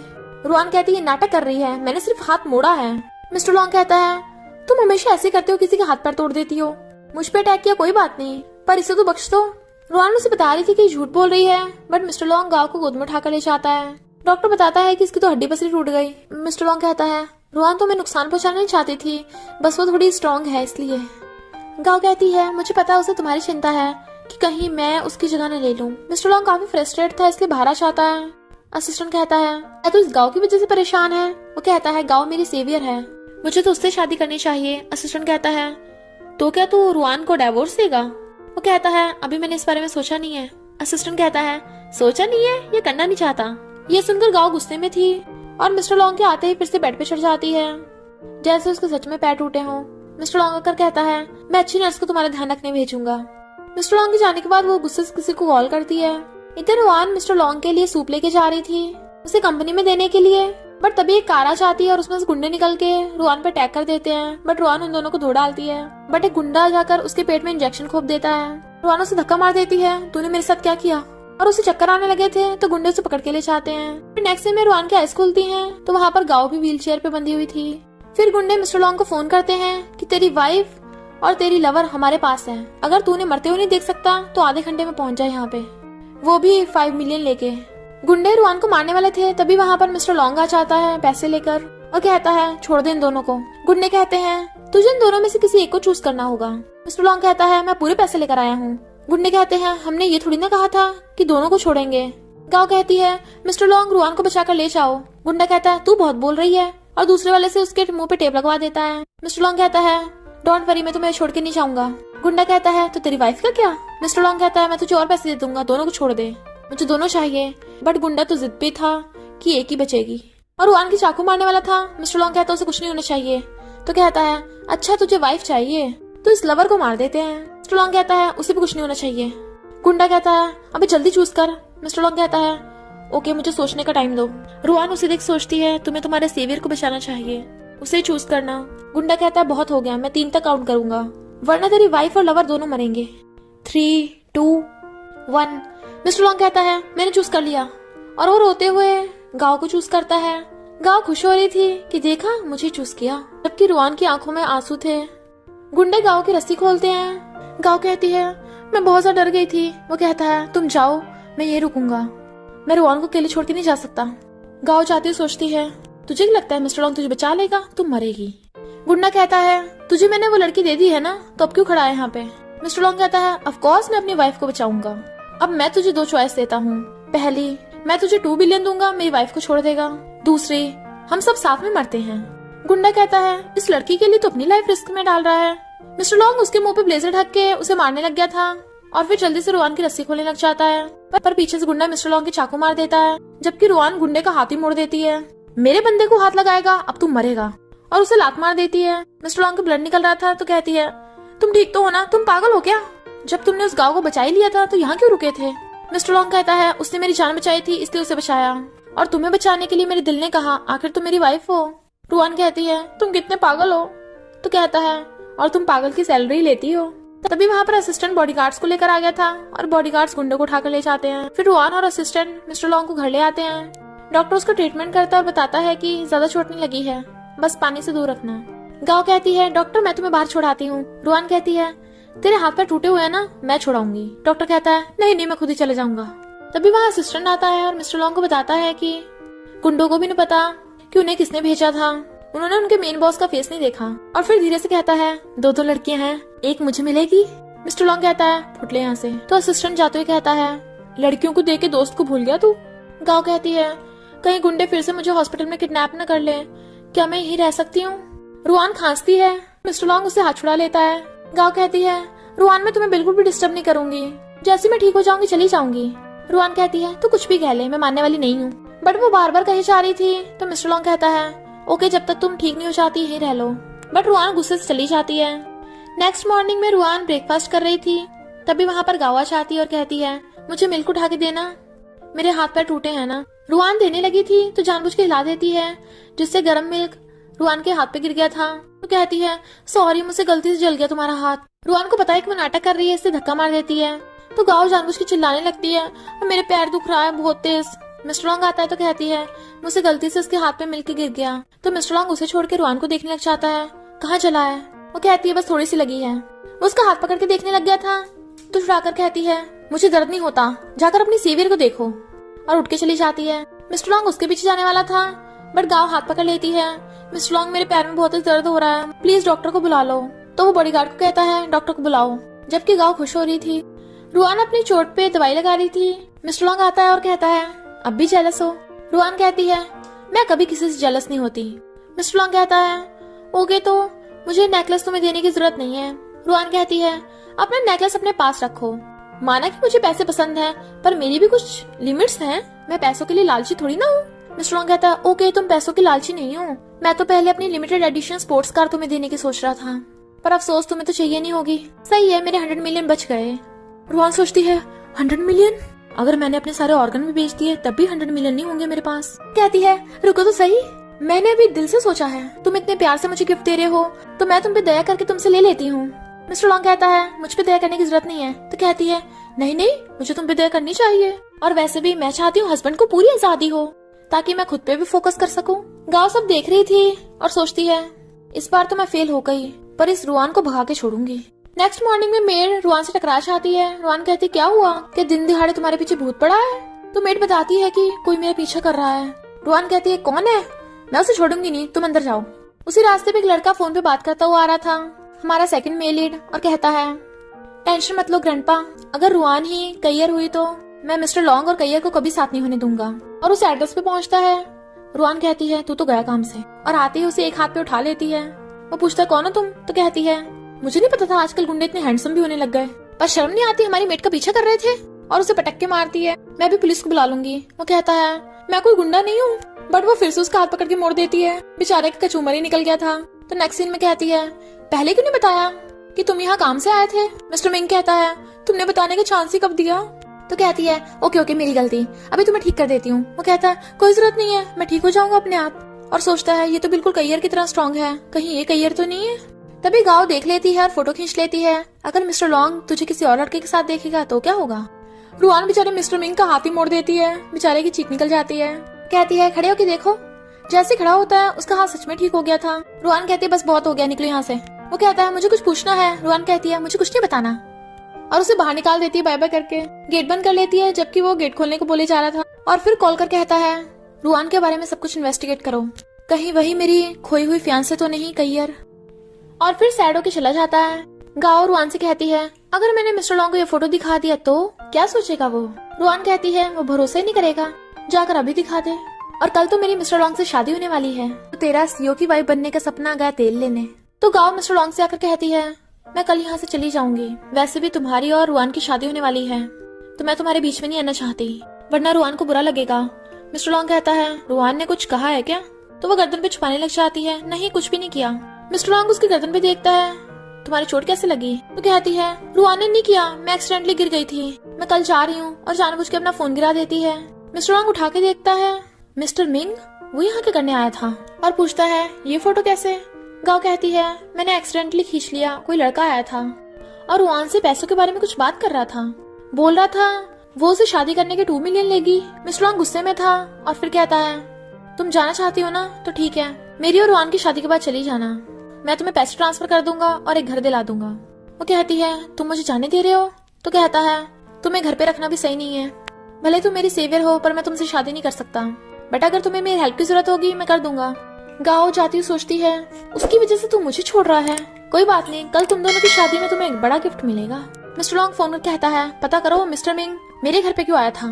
रुआन कहती है नाटक कर रही है, मैंने सिर्फ हाथ मोड़ा है। मिस्टर लॉन्ग कहता है तुम हमेशा ऐसे करते हो, किसी के हाथ पैर तोड़ देती हो। मुझ पे अटैक किया कोई बात नहीं, पर इसे तो बख्श दो। रुआन उसे बता रही थी कि झूठ बोल रही है, बट मिस्टर लॉन्ग गाँव को गोद में उठाकर ले जाता है। डॉक्टर बताता है कि इसकी तो हड्डी पसली टूट गई। मिस्टर लॉन्ग कहता है रुआन तो मैं नुकसान पहुंचाना नहीं चाहती थी, बस वो थोड़ी स्ट्रांग है इसलिए। गाँव कहती है मुझे पता उसे तुम्हारी चिंता है कि कहीं मैं उसकी जगह न ले लूं। मिस्टर लॉन्ग काफी फ्रस्ट्रेट था इसलिए बाहर आ चाहता है। असिस्टेंट कहता है क्या तू इस गाँव की वजह से परेशान है? वो कहता है गाँव मेरी सेवियर है, मुझे तो उससे शादी करनी चाहिए। असिस्टेंट कहता है तो क्या तू रुआन को डिवोर्स देगा? वो कहता है अभी मैंने इस बारे में सोचा नहीं है। असिस्टेंट कहता है सोचा नहीं है या करना नहीं चाहता? ये सुनकर गाँव गुस्से में थी और मिस्टर लॉन्ग के आते ही फिर से बेड पे चढ़ जाती है जैसे उसके सच में पैर टूटे हों। मिस्टर लॉन्ग आकर कहता है मैं अच्छी नर्स को तुम्हारा ध्यान रखने भेजूंगा। मिस्टर लॉन्ग के जाने के बाद वो गुस्से से किसी को कॉल करती है। इधर रुआन मिस्टर लॉन्ग के लिए सूप लेके जा रही थी उसे कंपनी में देने के लिए, बट तभी एक कार आ जाती है और उसमें से गुंडे निकल के रुआन पे अटैक कर देते हैं। बट रुआन उन दोनों को धो डालती है, बट एक गुंडा जाकर उसके पेट में इंजेक्शन खोप देता है। रुआन उसे धक्का मार देती है तूने मेरे साथ क्या किया? और उसे चक्कर आने लगे थे तो गुंडे उसे पकड़ के ले जाते हैं। फिर नेक्स्ट डे में रुआन की आईज खुलती हैं तो वहाँ पर गाँव भी व्हील चेयर पे बंधी हुई थी। फिर गुंडे मिस्टर लॉन्ग को फोन करते हैं कि तेरी वाइफ और तेरी लवर हमारे पास है, अगर तूने मरते हुए नहीं देख सकता तो आधे घंटे में पहुंच जाए यहाँ पे, वो भी 5 मिलियन लेके। गुंडे रुआन को मारने वाले थे तभी वहाँ पर मिस्टर लॉन्ग आ जाता है पैसे लेकर और कहता है छोड़ दे इन दोनों को। गुंडे कहते हैं तुझे इन दोनों में से किसी एक को चूज करना होगा। मिस्टर लॉन्ग कहता है मैं पूरे पैसे लेकर आया हूँ। गुंडे कहते हैं हमने ये थोड़ी ना कहा था कि दोनों को छोड़ेंगे। गाँव कहती है मिस्टर लॉन्ग रुआन को बचाकर ले जाओ। गुंडा कहता है तू बहुत बोल रही है और दूसरे वाले से उसके मुंह पे टेप लगवा देता है। मिस्टर लॉन्ग कहता है डोंट वरी मैं तुम्हें छोड़ के नहीं जाऊंगा। गुंडा कहता है तो तेरी वाइफ का क्या? मिस्टर लॉन्ग कहता है मैं तुझे और पैसे दे दूंगा, दोनों को छोड़ दे, मुझे दोनों चाहिए। बट गुंडा तो जिद पे था कि एक ही बचेगी और रुआन की चाकू मारने वाला था। मिस्टर लॉन्ग कहता है उसे कुछ नहीं होना चाहिए। तो कहता है अच्छा तुझे वाइफ चाहिए तो इस लवर को मार देते हैं। मिस्टर लॉन्ग कहता है उसे भी कुछ नहीं होना चाहिए। गुंडा कहता है अबे जल्दी चूज कर। मिस्टर लॉन्ग कहता है ओके मुझे सोचने का टाइम दो। रुआन उसे देख सोचती है तुम्हें तुम्हारे सेवियर को बचाना चाहिए, उसे चूज करना। गुंडा कहता है बहुत हो गया, मैं 3 तक काउंट करूंगा वरना तेरी वाइफ और लवर दोनों मरेंगे। 3, 2, 1। मिस्टर लॉन्ग कहता है मैंने चूज कर लिया और वो रोते हुए गाँव को चूज करता है। गाँव खुश हो रही थी कि देखा मुझे चूज किया, जबकि रुआन की आंखों में आंसू थे। गुंडे गाँव की रस्सी खोलते हैं। गाँव कहती है मैं बहुत ज्यादा डर गई थी। वो कहता है तुम जाओ मैं ये रुकूंगा, मैं रुआन को अकेले छोड़ के नहीं जा सकता। गाँव जाती सोचती है तुझे क्या लगता है मिस्टर लॉन्ग तुझे बचा लेगा? तुम मरेगी। गुंडा कहता है तुझे मैंने वो लड़की दे दी है ना, तो अब क्यों खड़ा है यहाँ पे? मिस्टर लॉन्ग कहता है ऑफ कोर्स मैं अपनी वाइफ को बचाऊंगा। अब मैं तुझे 2 चॉइस देता हूँ, पहली मैं तुझे 2 बिलियन दूंगा, मेरी वाइफ को छोड़ देगा, दूसरी हम सब साथ में मरते हैं। गुंडा कहता है इस लड़की के लिए तो अपनी लाइफ रिस्क में डाल रहा है। मिस्टर लॉन्ग उसके मुंह पे ब्लेजर ढक के उसे मारने लग गया था और फिर जल्दी से रुआन की रस्सी खोलने लग जाता है, पर पीछे से गुंडा मिस्टर लॉन्ग की चाकू मार देता है, जबकि रुआन गुंडे का हाथ ही मोड़ देती है। मेरे बंदे को हाथ लगाएगा अब तू मरेगा, और उसे लात मार देती है। मिस्टर लॉन्ग का ब्लड निकल रहा था तो कहती है तुम ठीक तो हो ना, तुम पागल हो क्या? जब तुमने उस गाँव को बचा ही लिया था तो यहाँ क्यों रुके थे? मिस्टर लॉन्ग कहता है उसने मेरी जान बचाई थी इसलिए उसे बचाया, और तुम्हें बचाने के लिए मेरे दिल ने कहा आखिर तुम मेरी वाइफ हो। रुआन कहती है तुम कितने पागल हो? तो कहता है और तुम पागल की सैलरी लेती हो। तभी वहाँ पर असिस्टेंट बॉडीगार्ड्स को लेकर आ गया था और बॉडीगार्ड्स गुंडे को उठाकर ले जाते हैं। फिर रुआन और असिस्टेंट मिस्टर लॉन्ग को घर ले आते हैं। डॉक्टर उसका ट्रीटमेंट करता है और बताता है कि ज्यादा चोट नहीं लगी है, बस पानी से दूर रखना। गाँव कहती है डॉक्टर मैं तुम्हें बाहर छोड़ाती हूँ। रुआन कहती है तेरे हाथ पैर टूटे हुए हैं ना, मैं छोड़ाऊंगी। डॉक्टर कहता है नहीं नहीं मैं खुद ही चले जाऊंगा। तभी वहाँ असिस्टेंट आता है और मिस्टर लॉन्ग को बताता है कि गुंडों को भी नहीं पता कि उन्हें किसने भेजा था। उन्होंने उनके मेन बॉस का फेस नहीं देखा और फिर धीरे से कहता है, दो लड़कियां हैं, एक मुझे मिलेगी। मिस्टर लॉन्ग कहता है, फुट ले यहाँ से। तो असिस्टेंट जाते हुए कहता है, लड़कियों को देख के दोस्त को भूल गया तू। गाओ कहती है, कहीं गुंडे फिर से मुझे हॉस्पिटल में किडनैप न कर ले, क्या मैं यहीं रह सकती हूँ। रुआन खांसती है, मिस्टर लॉन्ग उसे हाथ छुड़ा लेता है। गाओ कहती है, रुआन मैं तुम्हें बिल्कुल भी डिस्टर्ब नहीं करूंगी, जैसे मैं ठीक हो जाऊंगी चली जाऊंगी। रुआन कहती है, तू कुछ भी कह ले, मैं मानने वाली नहीं हूँ। बट वो बार बार कही जा रही थी तो मिस्टर लॉन्ग कहता है, ओके जब तक तुम ठीक नहीं हो जाती यहीं रह लो। बट रुआन गुस्से से चली जाती है। नेक्स्ट मॉर्निंग में रुआन ब्रेकफास्ट कर रही थी, तभी वहाँ पर गावा आती है और कहती है, मुझे मिल्क उठा के देना, मेरे हाथ पैर टूटे हैं ना। रुआन देने लगी थी तो जानबूझ के हिला देती है, जिससे गर्म मिल्क रुआन के हाथ पे गिर गया था। तो कहती है, सॉरी मुझसे गलती से जल गया तुम्हारा हाथ। रुआन को पता है कि वो नाटक कर रही है, इससे धक्का मार देती है। तो गाँव जानबूझ के चिल्लाने लगती है, मेरे पैर दुख रहा है बहुत तेज। मिस्टर लॉन्ग आता है तो कहती है, मुझसे गलती से उसके हाथ पे मिल्क गिर गया। तो मिस्टर लॉन्ग उसे छोड़ के रुआन को देखने लग जाता है, कहाँ जला है। वो कहती है, बस थोड़ी सी लगी है। वो उसका हाथ पकड़ के देखने लग गया था तो छुड़ाकर कहती है, मुझे दर्द नहीं होता, जाकर अपनी सेवियर को देखो। और उठ के चली जाती है। मिस्टर लॉन्ग उसके पीछे जाने वाला था बट गाँव हाथ पकड़ लेती है, मिस्टर लॉन्ग मेरे पैर में बहुत दर्द हो रहा है, प्लीज डॉक्टर को बुला लो। तो वो बॉडीगार्ड को कहता है, डॉक्टर को बुलाओ। जबकि गाँव खुश हो रही थी, रुआन अपनी चोट पे दवाई लगा रही थी। मिस्टर लॉन्ग आता है और कहता है, अब भी जेलस हो। रुआन कहती है, मैं कभी किसी से जेलस नहीं होती। मिस्टर लॉन्ग कहता है, ओके तो मुझे नेकलेस तुम्हें देने की जरूरत नहीं है। रुआन कहती है, अपना नेकलेस अपने पास रखो, माना कि मुझे पैसे पसंद है पर मेरी भी कुछ लिमिट्स हैं, मैं पैसों के लिए लालची थोड़ी ना हूँ। मिस्टर लॉन्ग कहता है, ओके तुम पैसों की लालची नहीं हो, मैं तो पहले अपनी लिमिटेड एडिशन स्पोर्ट्स कार तुम्हें देने की सोच रहा था, पर अफसोस तुम्हें तो चाहिए नहीं होगी। सही है, मेरे 100 मिलियन बच गए। रुआन सोचती है, 100 मिलियन? अगर मैंने अपने सारे ऑर्गन भी बेच दिए तब भी 100 मिलियन नहीं होंगे मेरे पास। कहती है, रुको तो सही, मैंने अभी दिल से सोचा है, तुम इतने प्यार से मुझे गिफ्ट दे रहे हो तो मैं तुम पे दया करके तुमसे ले लेती हूँ। मिस्टर लॉन्ग कहता है, मुझ पे दया करने की जरूरत नहीं है। तो कहती है, नहीं नहीं मुझे तुम पे दया करनी चाहिए, और वैसे भी मैं चाहती हूँ हस्बैंड को पूरी आजादी हो ताकि मैं खुद पे भी फोकस कर सकूं। गाँव सब देख रही थी और सोचती है, इस बार तो मैं फेल हो गई पर इस रुआन को भगा के छोड़ूंगी। नेक्स्ट मॉर्निंग में मेड रुआन से टकरा जाती है। रुआन कहती, क्या हुआ, कि दिन दिहाड़े तुम्हारे पीछे भूत पड़ा है। तो मेड बताती है कि कोई मेरा पीछा कर रहा है। रुआन कहती है, कौन है, मैं उसे छोड़ूंगी नहीं, तुम अंदर जाओ। उसी रास्ते पे एक लड़का फोन पे बात करता हुआ आ रहा था, हमारा सेकंड मेल लीड, और कहता है, टेंशन मत लो ग्रैंडपा, अगर रुआन ही कैयर हुई तो मैं मिस्टर लॉन्ग और कैयर को कभी साथ नहीं होने दूंगा। और उस एड्रेस पे पहुंचता है। रुआन कहती है, तू तो गया काम से, और आते ही उसे एक हाथ पे उठा लेती है। वो पूछता है, कौन हो तुम। तो कहती है, मुझे नहीं पता था आजकल गुंडे इतने हैंडसम भी होने लग गए, पर शर्म नहीं आती, हमारी मेट का पीछा कर रहे थे। और उसे पटक के मारती है, मैं भी पुलिस को बुला लूंगी। वो कहता है, मैं कोई गुंडा नहीं हूँ, बट वो फिर से उसका हाथ पकड़ के मोड़ देती है, बेचारे का कचूमर ही निकल गया था। तो नेक्स्ट सीन में कहती है, पहले क्यों नहीं बताया कि तुम यहाँ काम से आए थे। मिस्टर मिंग कहता है, तुमने बताने का चांस ही कब दिया। तो कहती है, ओके ओके मेरी गलती, अभी तुम्हें ठीक कर देती हूँ। वो कहता है, कोई जरूरत नहीं है, मैं ठीक हो जाऊंगा अपने आप। और सोचता है, ये तो बिल्कुल कैयर की तरह स्ट्रॉन्ग है, कहीं ये कैयर तो नहीं है। तभी गाँव देख लेती है और फोटो खींच लेती है, अगर मिस्टर लॉन्ग तुझे किसी और लड़के के साथ देखेगा तो क्या होगा। रुआन बेचारे मिस्टर मिंग का हाथ ही मोड़ देती है, बेचारे की चीख निकल जाती है। कहती है, खड़े होके देखो। जैसे खड़ा होता है उसका हाथ सच में ठीक हो गया था। रुआन कहती है, बस बहुत हो गया, निकलो यहाँ से। वो कहता है, मुझे कुछ पूछना है। रुआन कहती है, मुझे कुछ नहीं बताना, और उसे बाहर निकाल देती है बाय बाय करके। गेट बंद कर लेती है, जबकि वो गेट खोलने को बोले जा रहा था। और फिर कॉल कर कहता है, रुआन के बारे में सब कुछ इन्वेस्टिगेट करो, कहीं वही मेरी खोई हुई फियांसे तो नहीं कैयर। और फिर सैड होके चला जाता है। गाओ रुआन से कहती है, अगर मैंने मिस्टर लॉन्ग को ये फोटो दिखा दिया तो क्या सोचेगा वो। रुआन कहती है, वो भरोसा ही नहीं करेगा, जाकर अभी दिखा दे, और कल तो मेरी मिस्टर लॉन्ग से शादी होने वाली है, तो तेरा सीओ की वाइफ बनने का सपना गया तेल लेने। तो गाँव मिस्टर लॉन्ग से आकर कहती है, मैं कल यहाँ से चली जाऊंगी, वैसे भी तुम्हारी और रुआन की शादी होने वाली है, तो मैं तुम्हारे बीच में नहीं आना चाहती, वरना रुआन को बुरा लगेगा। मिस्टर लॉन्ग कहता है, रुआन ने कुछ कहा है क्या। तो वो गर्दन पे छुपाने लग जाती है, नहीं कुछ भी नहीं किया। मिस्टर लॉन्ग उसकी गर्दन पे देखता है, तुम्हारी चोट कैसे लगी। तो कहती है, रुआन ने नहीं किया, मैं एक्सीडेंटली गिर गई थी, मैं कल जा रही हूँ, और जानबूझ के अपना फोन गिरा देती है। मिस्टर लॉन्ग उठा के देखता है, मिस्टर मिंग वो यहाँ क्या करने आया था, और पूछता है, ये फोटो कैसे। गाँव कहती है, मैंने एक्सीडेंटली खींच लिया, कोई लड़का आया था और रुआन से पैसों के बारे में कुछ बात कर रहा था, बोल रहा था वो उसे शादी करने के 2 मिलियन लेगी। मिस्टर लॉन्ग गुस्से में था और फिर कहता है, तुम जाना चाहती हो ना, तो ठीक है, मेरी और रुआन की शादी के बाद चली जाना, मैं तुम्हें पैसे ट्रांसफर कर दूंगा और एक घर दिला दूंगा। वो कहती है, तुम मुझे जाने दे रहे हो। तो कहता है, तुम्हें घर पे रखना भी सही नहीं है, भले तुम मेरी सेवियर हो पर मैं तुमसे शादी नहीं कर सकता। बट अगर तुम्हें मेरी हेल्प की जरूरत होगी मैं कर दूंगा। गाओ जाती हुई सोचती है उसकी वजह से तू मुझे छोड़ रहा है। कोई बात नहीं, कल तुम दोनों की शादी में तुम्हें एक बड़ा गिफ्ट मिलेगा। मिस्टर लॉन्ग फोन करके कहता है पता करो वो मिस्टर मिंग मेरे घर पे क्यों आया था।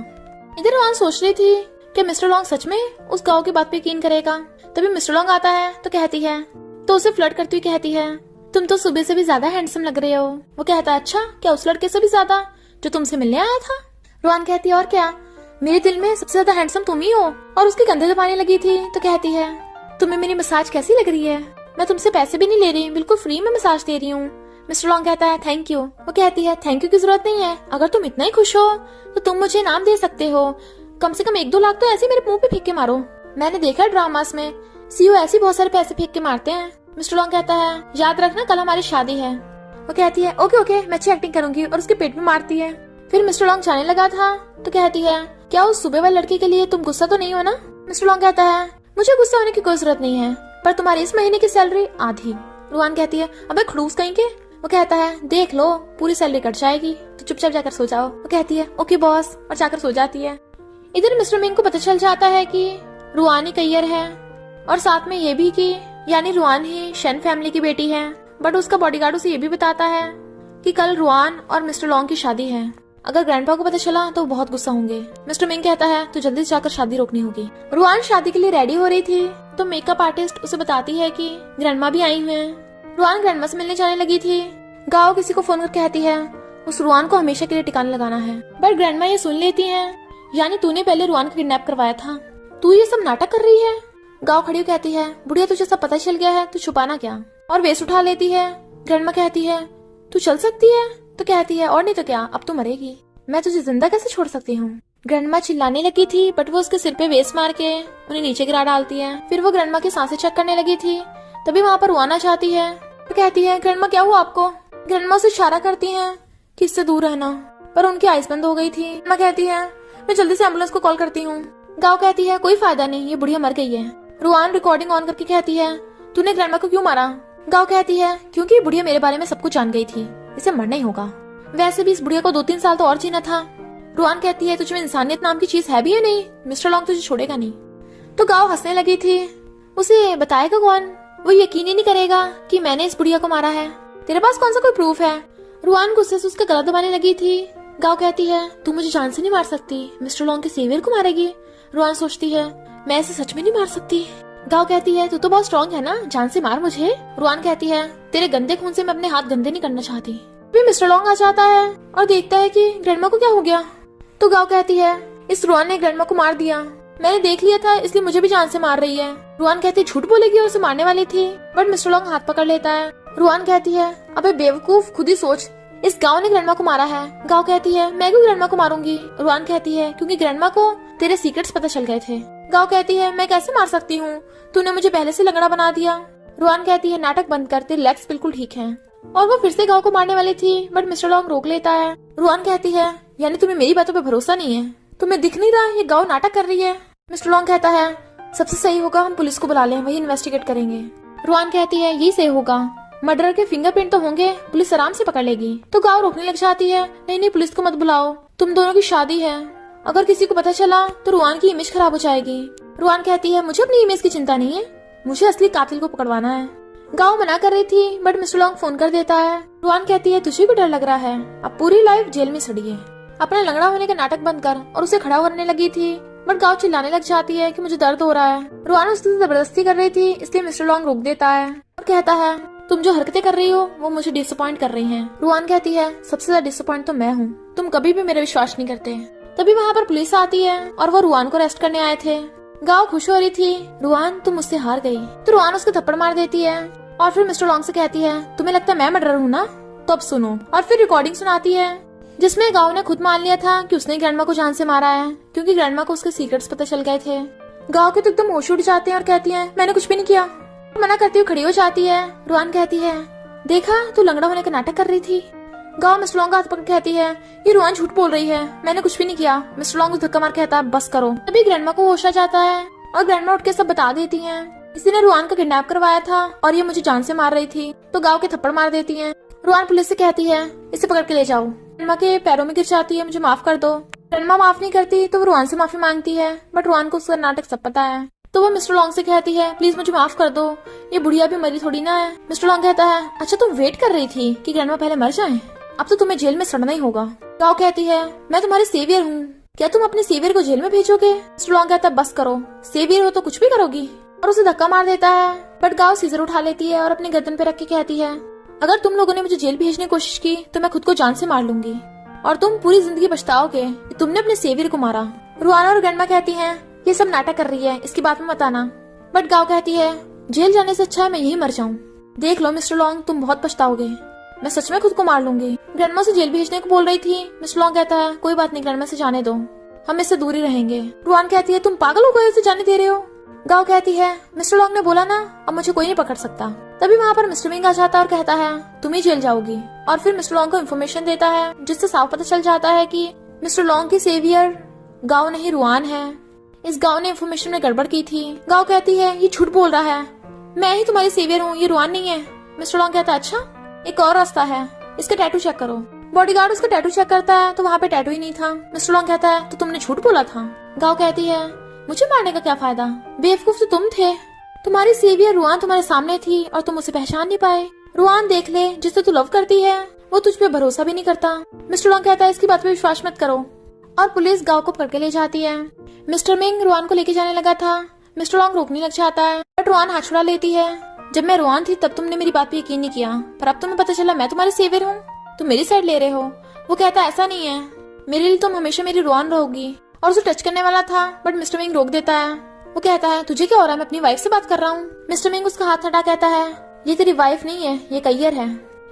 इधर रुआन सोच रही थी कि मिस्टर लॉन्ग सच में उस गाँव की बात पे यकीन करेगा। तभी मिस्टर लॉन्ग आता है तो कहती है, तो उसे फ्लर्ट करती हुई कहती है तुम तो सुबह से भी ज्यादा हैंडसम लग रहे हो। वो कहता है अच्छा, क्या उस लड़के से भी ज्यादा जो तुमसे मिलने आया था। रुआन कहती है और क्या, मेरे दिल में सबसे ज्यादा हैंडसम तुम ही हो। और उसके कंधे दबाने लगी थी तो कहती है तुम्हें मेरी मसाज कैसी लग रही है, मैं तुमसे पैसे भी नहीं ले रही, बिल्कुल फ्री में मसाज दे रही हूँ। मिस्टर लॉन्ग कहता है थैंक यू। वो कहती है थैंक यू की जरूरत नहीं है, अगर तुम इतना ही खुश हो तो तुम मुझे इनाम दे सकते हो, कम से कम 1-2 लाख तो ऐसे मेरे मुंह पे फेंक के मारो। मैंने देखा है ड्रामास में सीईओ ऐसे बहुत सारे पैसे फेंक के मारते हैं। मिस्टर लॉन्ग कहता है याद रखना कल हमारी शादी है। वो कहती है ओके ओके मैं अच्छी एक्टिंग करूंगी और उसके पेट में मारती है। फिर मिस्टर लॉन्ग जाने लगा था तो कहती है क्या उस सुबह वाले लड़के के लिए तुम गुस्सा तो नहीं हो ना। मिस्टर लॉन्ग कहता है मुझे गुस्सा होने की कोई जरूरत नहीं है, पर तुम्हारी इस महीने की सैलरी आधी। रुआन कहती है अबे खड़ूस कहीं के। वो कहता है देख लो पूरी सैलरी कट जाएगी तो चुपचाप जाकर सो जाओ। वो कहती है ओके बॉस और जाकर सो जाती है। इधर मिस्टर मिंग को पता चल जाता है कि रुआन ही कैरियर है और साथ में ये भी कि यानी रुआन ही शेन फैमिली की बेटी है। बट उसका बॉडीगार्ड उसे ये भी बताता है कि कल रुआन और मिस्टर लॉन्ग की शादी है। अगर ग्रैंडपा को पता चला तो वो बहुत गुस्सा होंगे। मिस्टर मिंग कहता है तो जल्दी से जाकर शादी रोकनी होगी। रुआन शादी के लिए रेडी हो रही थी तो मेकअप आर्टिस्ट उसे बताती है कि ग्रैंडमा भी आई हुई हैं। रुआन ग्रैंडमा से मिलने जाने लगी थी। गाओ किसी को फोन करके कहती है उस रुआन को हमेशा के लिए ठिकाने लगाना है। बट ग्रैंडमा ये सुन लेती है यानी तूने पहले रुआन को किडनैप करवाया था, तू ये सब नाटक कर रही है। गाँव खड़ी कहती है बुढ़िया तुझे सब पता चल गया है तो छुपाना क्या, और वेस्ट उठा लेती है। ग्रैंडमा कहती है तू चल सकती है तो कहती है और नहीं तो क्या, अब तो मरेगी, मैं तुझे जिंदा कैसे छोड़ सकती हूँ। ग्रैंडमा चिल्लाने लगी थी बट वो उसके सिर पे वेस्ट मार के उन्हें नीचे गिरा डालती है। फिर वो ग्रैंडमा की सांसें चेक करने लगी थी तभी वहाँ पर रुआन आ जाती है तो कहती है ग्रैंडमा क्या हुआ आपको। ग्रैंडमा से इशारा करती है कि इससे दूर रहना, पर उनकी आइस बंद हो गई थी। ग्रैंडमा कहती है मैं जल्दी से एम्बुलेंस को कॉल करती हूँ। गाँव कहती है कोई फायदा नहीं, ये बुढ़िया मर गई है। रुआन रिकॉर्डिंग ऑन करके कहती है तूने ग्रैंडमा को क्यों मारा। गाँव कहती है क्योंकि ये बुढ़िया मेरे बारे में सब कुछ जान गई थी, इसे मरना ही होगा। वैसे भी इस बुढ़िया को 2-3 साल तो और जीना था। रुआन कहती है तुझमें इंसानियत नाम की चीज है भी या नहीं, मिस्टर लॉन्ग तुझे छोड़ेगा नहीं। तो गाँव हंसने लगी थी। उसे बताएगा कौन, वो यकीन ही नहीं करेगा कि मैंने इस बुढ़िया को मारा है, तेरे पास कौन सा कोई प्रूफ है। रुआन गुस्से से उसका गला दबाने लगी थी। गाँव कहती है तू मुझे जान से नहीं मार सकती, मिस्टर लॉन्ग के सेवियर को मारेगी। रुआन सोचती है मैं इसे सच में नहीं मार सकती। गाँव कहती है तू तो बहुत स्ट्रॉन्ग है ना, जान से मार मुझे। रुआन कहती है तेरे गंदे खून से मैं अपने हाथ गंदे नहीं करना चाहती। फिर मिस्टर लॉन्ग आ जाता है और देखता है कि ग्रैंडमा को क्या हो गया। तो गाँव कहती है इस रुआन ने ग्रैंडमा को मार दिया, मैंने देख लिया था इसलिए मुझे भी जान से मार रही है। रुआन कहती है झूठ बोलेगी और उसे मारने वाली थी, बट मिस्टर लॉन्ग हाथ पकड़ लेता है। रुआन कहती है अबे बेवकूफ खुद ही सोच, इस गाँव ने ग्रैंडमा को मारा है। गाँव कहती है मैं क्यों ग्रैंडमा को मारूंगी। रुआन कहती है क्योंकि ग्रैंडमा को तेरे सीक्रेट्स पता चल गए थे। गाँव कहती है मैं कैसे मार सकती हूँ, तूने मुझे पहले से लंगड़ा बना दिया। रुआन कहती है नाटक बंद कर, तेरे लेग्स बिल्कुल ठीक हैं। और वो फिर से गाँव को मारने वाली थी बट मिस्टर लॉन्ग रोक लेता है। रुआन कहती है यानी तुम्हें मेरी बातों पे भरोसा नहीं है, तुम्हें दिख नहीं रहा ये गाँव नाटक कर रही है। मिस्टर लॉन्ग कहता है सबसे सही होगा हम पुलिस को बुला लें, वही इन्वेस्टिगेट करेंगे। रुआन कहती है यही सही होगा, मर्डर के फिंगरप्रिंट तो होंगे, पुलिस आराम से पकड़ लेगी। तो गाँव रोकने लग जाती है नहीं नहीं पुलिस को मत बुलाओ, तुम दोनों की शादी है, अगर किसी को पता चला तो रुआन की इमेज खराब हो जाएगी। रुआन कहती है मुझे अपनी इमेज की चिंता नहीं है, मुझे असली कातिल को पकड़वाना है। गाँव मना कर रही थी बट मिस्टर लॉन्ग फोन कर देता है। रुआन कहती है तुझे भी डर लग रहा है, अब पूरी लाइफ जेल में सड़ी है, अपना लंगड़ा होने का नाटक बंद कर। और उसे खड़ा करने लगी थी बट गाँव चिल्लाने लग जाती है कि मुझे दर्द हो रहा है। रुआन उससे जबरदस्ती कर रही थी इसलिए मिस्टर लॉन्ग रोक देता है और कहता है तुम जो हरकतें कर रही हो वो मुझे डिसअपॉइंट कर रही हैं। रुआन कहती है सबसे ज्यादा डिसअपॉइंट तो मैं हूँ, तुम कभी भी मेरा विश्वास नहीं करते। तभी वहाँ पर पुलिस आती है और वो रुआन को अरेस्ट करने आए थे। गाँव खुश हो रही थी रुआन तुम मुझसे हार गई, तो रुआन उसको थप्पड़ मार देती है और फिर मिस्टर लॉन्ग से कहती है तुम्हें लगता है मैं मर्डरर हूँ ना, तो अब सुनो। और फिर रिकॉर्डिंग सुनाती है जिसमें गाँव ने खुद मान लिया था कि उसने ग्रैंडमा को जान से मारा है क्योंकि ग्रैंडमा को उसके सीक्रेट्स पता चल गए थे। गाँव के तो एकदम होश उड़ जाते हैं और कहती है मैंने कुछ भी नहीं किया। मना करती हुई खड़ी हो जाती है। रुआन कहती है देखा तू लंगड़ा होने का नाटक कर रही थी। गाँव मिस्टर लॉन्ग हाथ पकड़ कहती है ये रुआन झूठ बोल रही है, मैंने कुछ भी नहीं किया। मिस्टर लॉन्ग धक्का मार कहता है बस करो। तभी ग्रैंडमा को होश आ जाता है और ग्रैंडमा उठ के सब बता देती है किसी ने रुआन का किडनैप करवाया था और ये मुझे जान से मार रही थी। तो गाँव के थप्पड़ मार देती है। रुआन पुलिस से कहती है इसे पकड़ के ले जाओ। ग्रैंडमा के पैरों में गिर जाती है मुझे माफ कर दो। ग्रैंडमा माफ नहीं करती तो वो रुआन से माफी मांगती है, बट रुआन को उसका नाटक सब पता है। तो वो मिस्टर लॉन्ग से कहती है प्लीज मुझे माफ कर दो, ये बुढ़िया भी मरी थोड़ी ना है। मिस्टर लॉन्ग कहता है अच्छा तुम वेट कर रही थी कि ग्रैंडमा पहले मर जाए, अब तो तुम्हें जेल में सड़ना ही होगा। गाओ कहती है मैं तुम्हारी सेवियर हूँ, क्या तुम अपने सेवियर को जेल में भेजोगे? मिस्टर लॉन्ग कहता है बस करो, सेवियर हो तो कुछ भी करोगी, और उसे धक्का मार देता है। बट गाओ सीजर उठा लेती है और अपने गर्दन पे रख के कहती है अगर तुम लोगों ने मुझे जेल भेजने की कोशिश की तो मैं खुद को जान से मार लूंगी, और तुम पूरी जिंदगी पछताओगे कि तुमने अपने सेवियर को मारा। रुआना और ग्रैंडमा कहती हैं ये सब नाटक कर रही है, इसकी बात में मत आना। बट गाओ कहती है जेल जाने से अच्छा है मैं यही मर जाऊं। देख लो मिस्टर लॉन्ग तुम बहुत पछताओगे, मैं सच में खुद को मार लूंगी। ग्रैंडमा से जेल भेजने को बोल रही थी। मिस्टर लॉन्ग कहता है कोई बात नहीं ग्रैंडमा से जाने दो, हम इससे दूर ही रहेंगे। रुआन कहती है तुम पागल हो गए उसे जाने दे रहे हो। गाओ कहती है मिस्टर लॉन्ग ने बोला ना अब मुझे कोई नहीं पकड़ सकता। तभी वहाँ पर मिस्टर मिंग आ जाता है और कहता है तुम ही जेल जाओगी, और फिर मिस्टर लॉन्ग को इन्फॉर्मेशन देता है जिससे साफ पता चल जाता है कि मिस्टर लॉन्ग की सेवियर गाओ नहीं रुआन है। इस गाओ ने इन्फॉर्मेशन में गड़बड़ की थी। गाओ कहती है ये झूठ बोल रहा है, मैं ही तुम्हारी सेवियर हूँ, ये रुआन नहीं है। मिस्टर लॉन्ग कहता है अच्छा एक और रास्ता है, इसका टैटू चेक करो। बॉडीगार्ड उसका टैटू चेक करता है तो वहाँ पे टैटू ही नहीं था। मिस्टर लॉन्ग कहता है तो तुमने झूठ बोला था। गाओ कहती है मुझे मारने का क्या फायदा, बेवकूफ तो तुम थे, तुम्हारी सेवियर रुआन तुम्हारे सामने थी और तुम उसे पहचान नहीं पाए। रुआन देख ले जिससे तू लव करती है वो तुझ पे भरोसा भी नहीं करता। मिस्टर लॉन्ग कहता है इसकी बात पे विश्वास मत करो, और पुलिस गाओ को पकड़ के ले जाती है। मिस्टर मिंग रुआन को लेके जाने लगा था, मिस्टर लॉन्ग रोकने लग जाता है, बट रुआन हाथ छुड़ा लेती है। जब मैं रुआन थी तब तुमने मेरी बात पे यकीन नहीं किया, पर अब तुम्हें पता चला मैं तुम्हारी सेवियर हूँ, तुम मेरी साइड ले रहे हो। वो कहता है ऐसा नहीं है, मेरे लिए तुम हमेशा मेरी रुआन रहोगी, और उसे टच करने वाला था बट मिस्टर मिंग रोक देता है। वो कहता है तुझे क्या हो रहा है, मैं अपनी वाइफ से बात कर रहा हूँ। मिस्टर मिंग उसका हाथ हटा कहता है ये तेरी वाइफ नहीं है, ये कैयर है,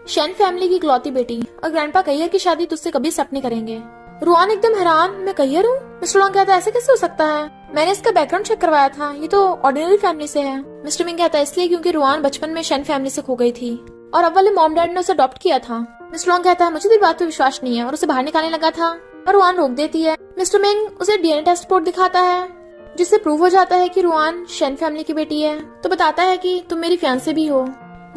शेन फैमिली की इकलौती बेटी, और ग्रैंडपा कैयर की शादी तुझसे कभी एक्सेप्ट नहीं करेंगे। रुआन एकदम हैरान मैं कैयर हूँ। मिस्टर लॉन्ग कहता है ऐसे कैसे हो सकता है, मैंने इसका बैकग्राउंड चेक करवाया था, ये तो ऑर्डिनरी फैमिली से है। मिस्टर मिंग कहता है इसलिए क्योंकि रुआन बचपन में शेन फैमिली से खो गई थी और अब वाले मॉम डैड ने उसे अडॉप्ट किया था। मिस्टर लॉन्ग कहता है मुझे तेरी बात पे विश्वास नहीं है, और उसे बाहर निकालने लगा था, और रुआन रोक देती है। मिस्टर मिंग उसे डीएनए टेस्ट रिपोर्ट दिखाता है जिससे प्रूव हो जाता है कि रुआन शेन फैमिली की बेटी है, तो बताता है कि तुम मेरी फियांसे भी हो,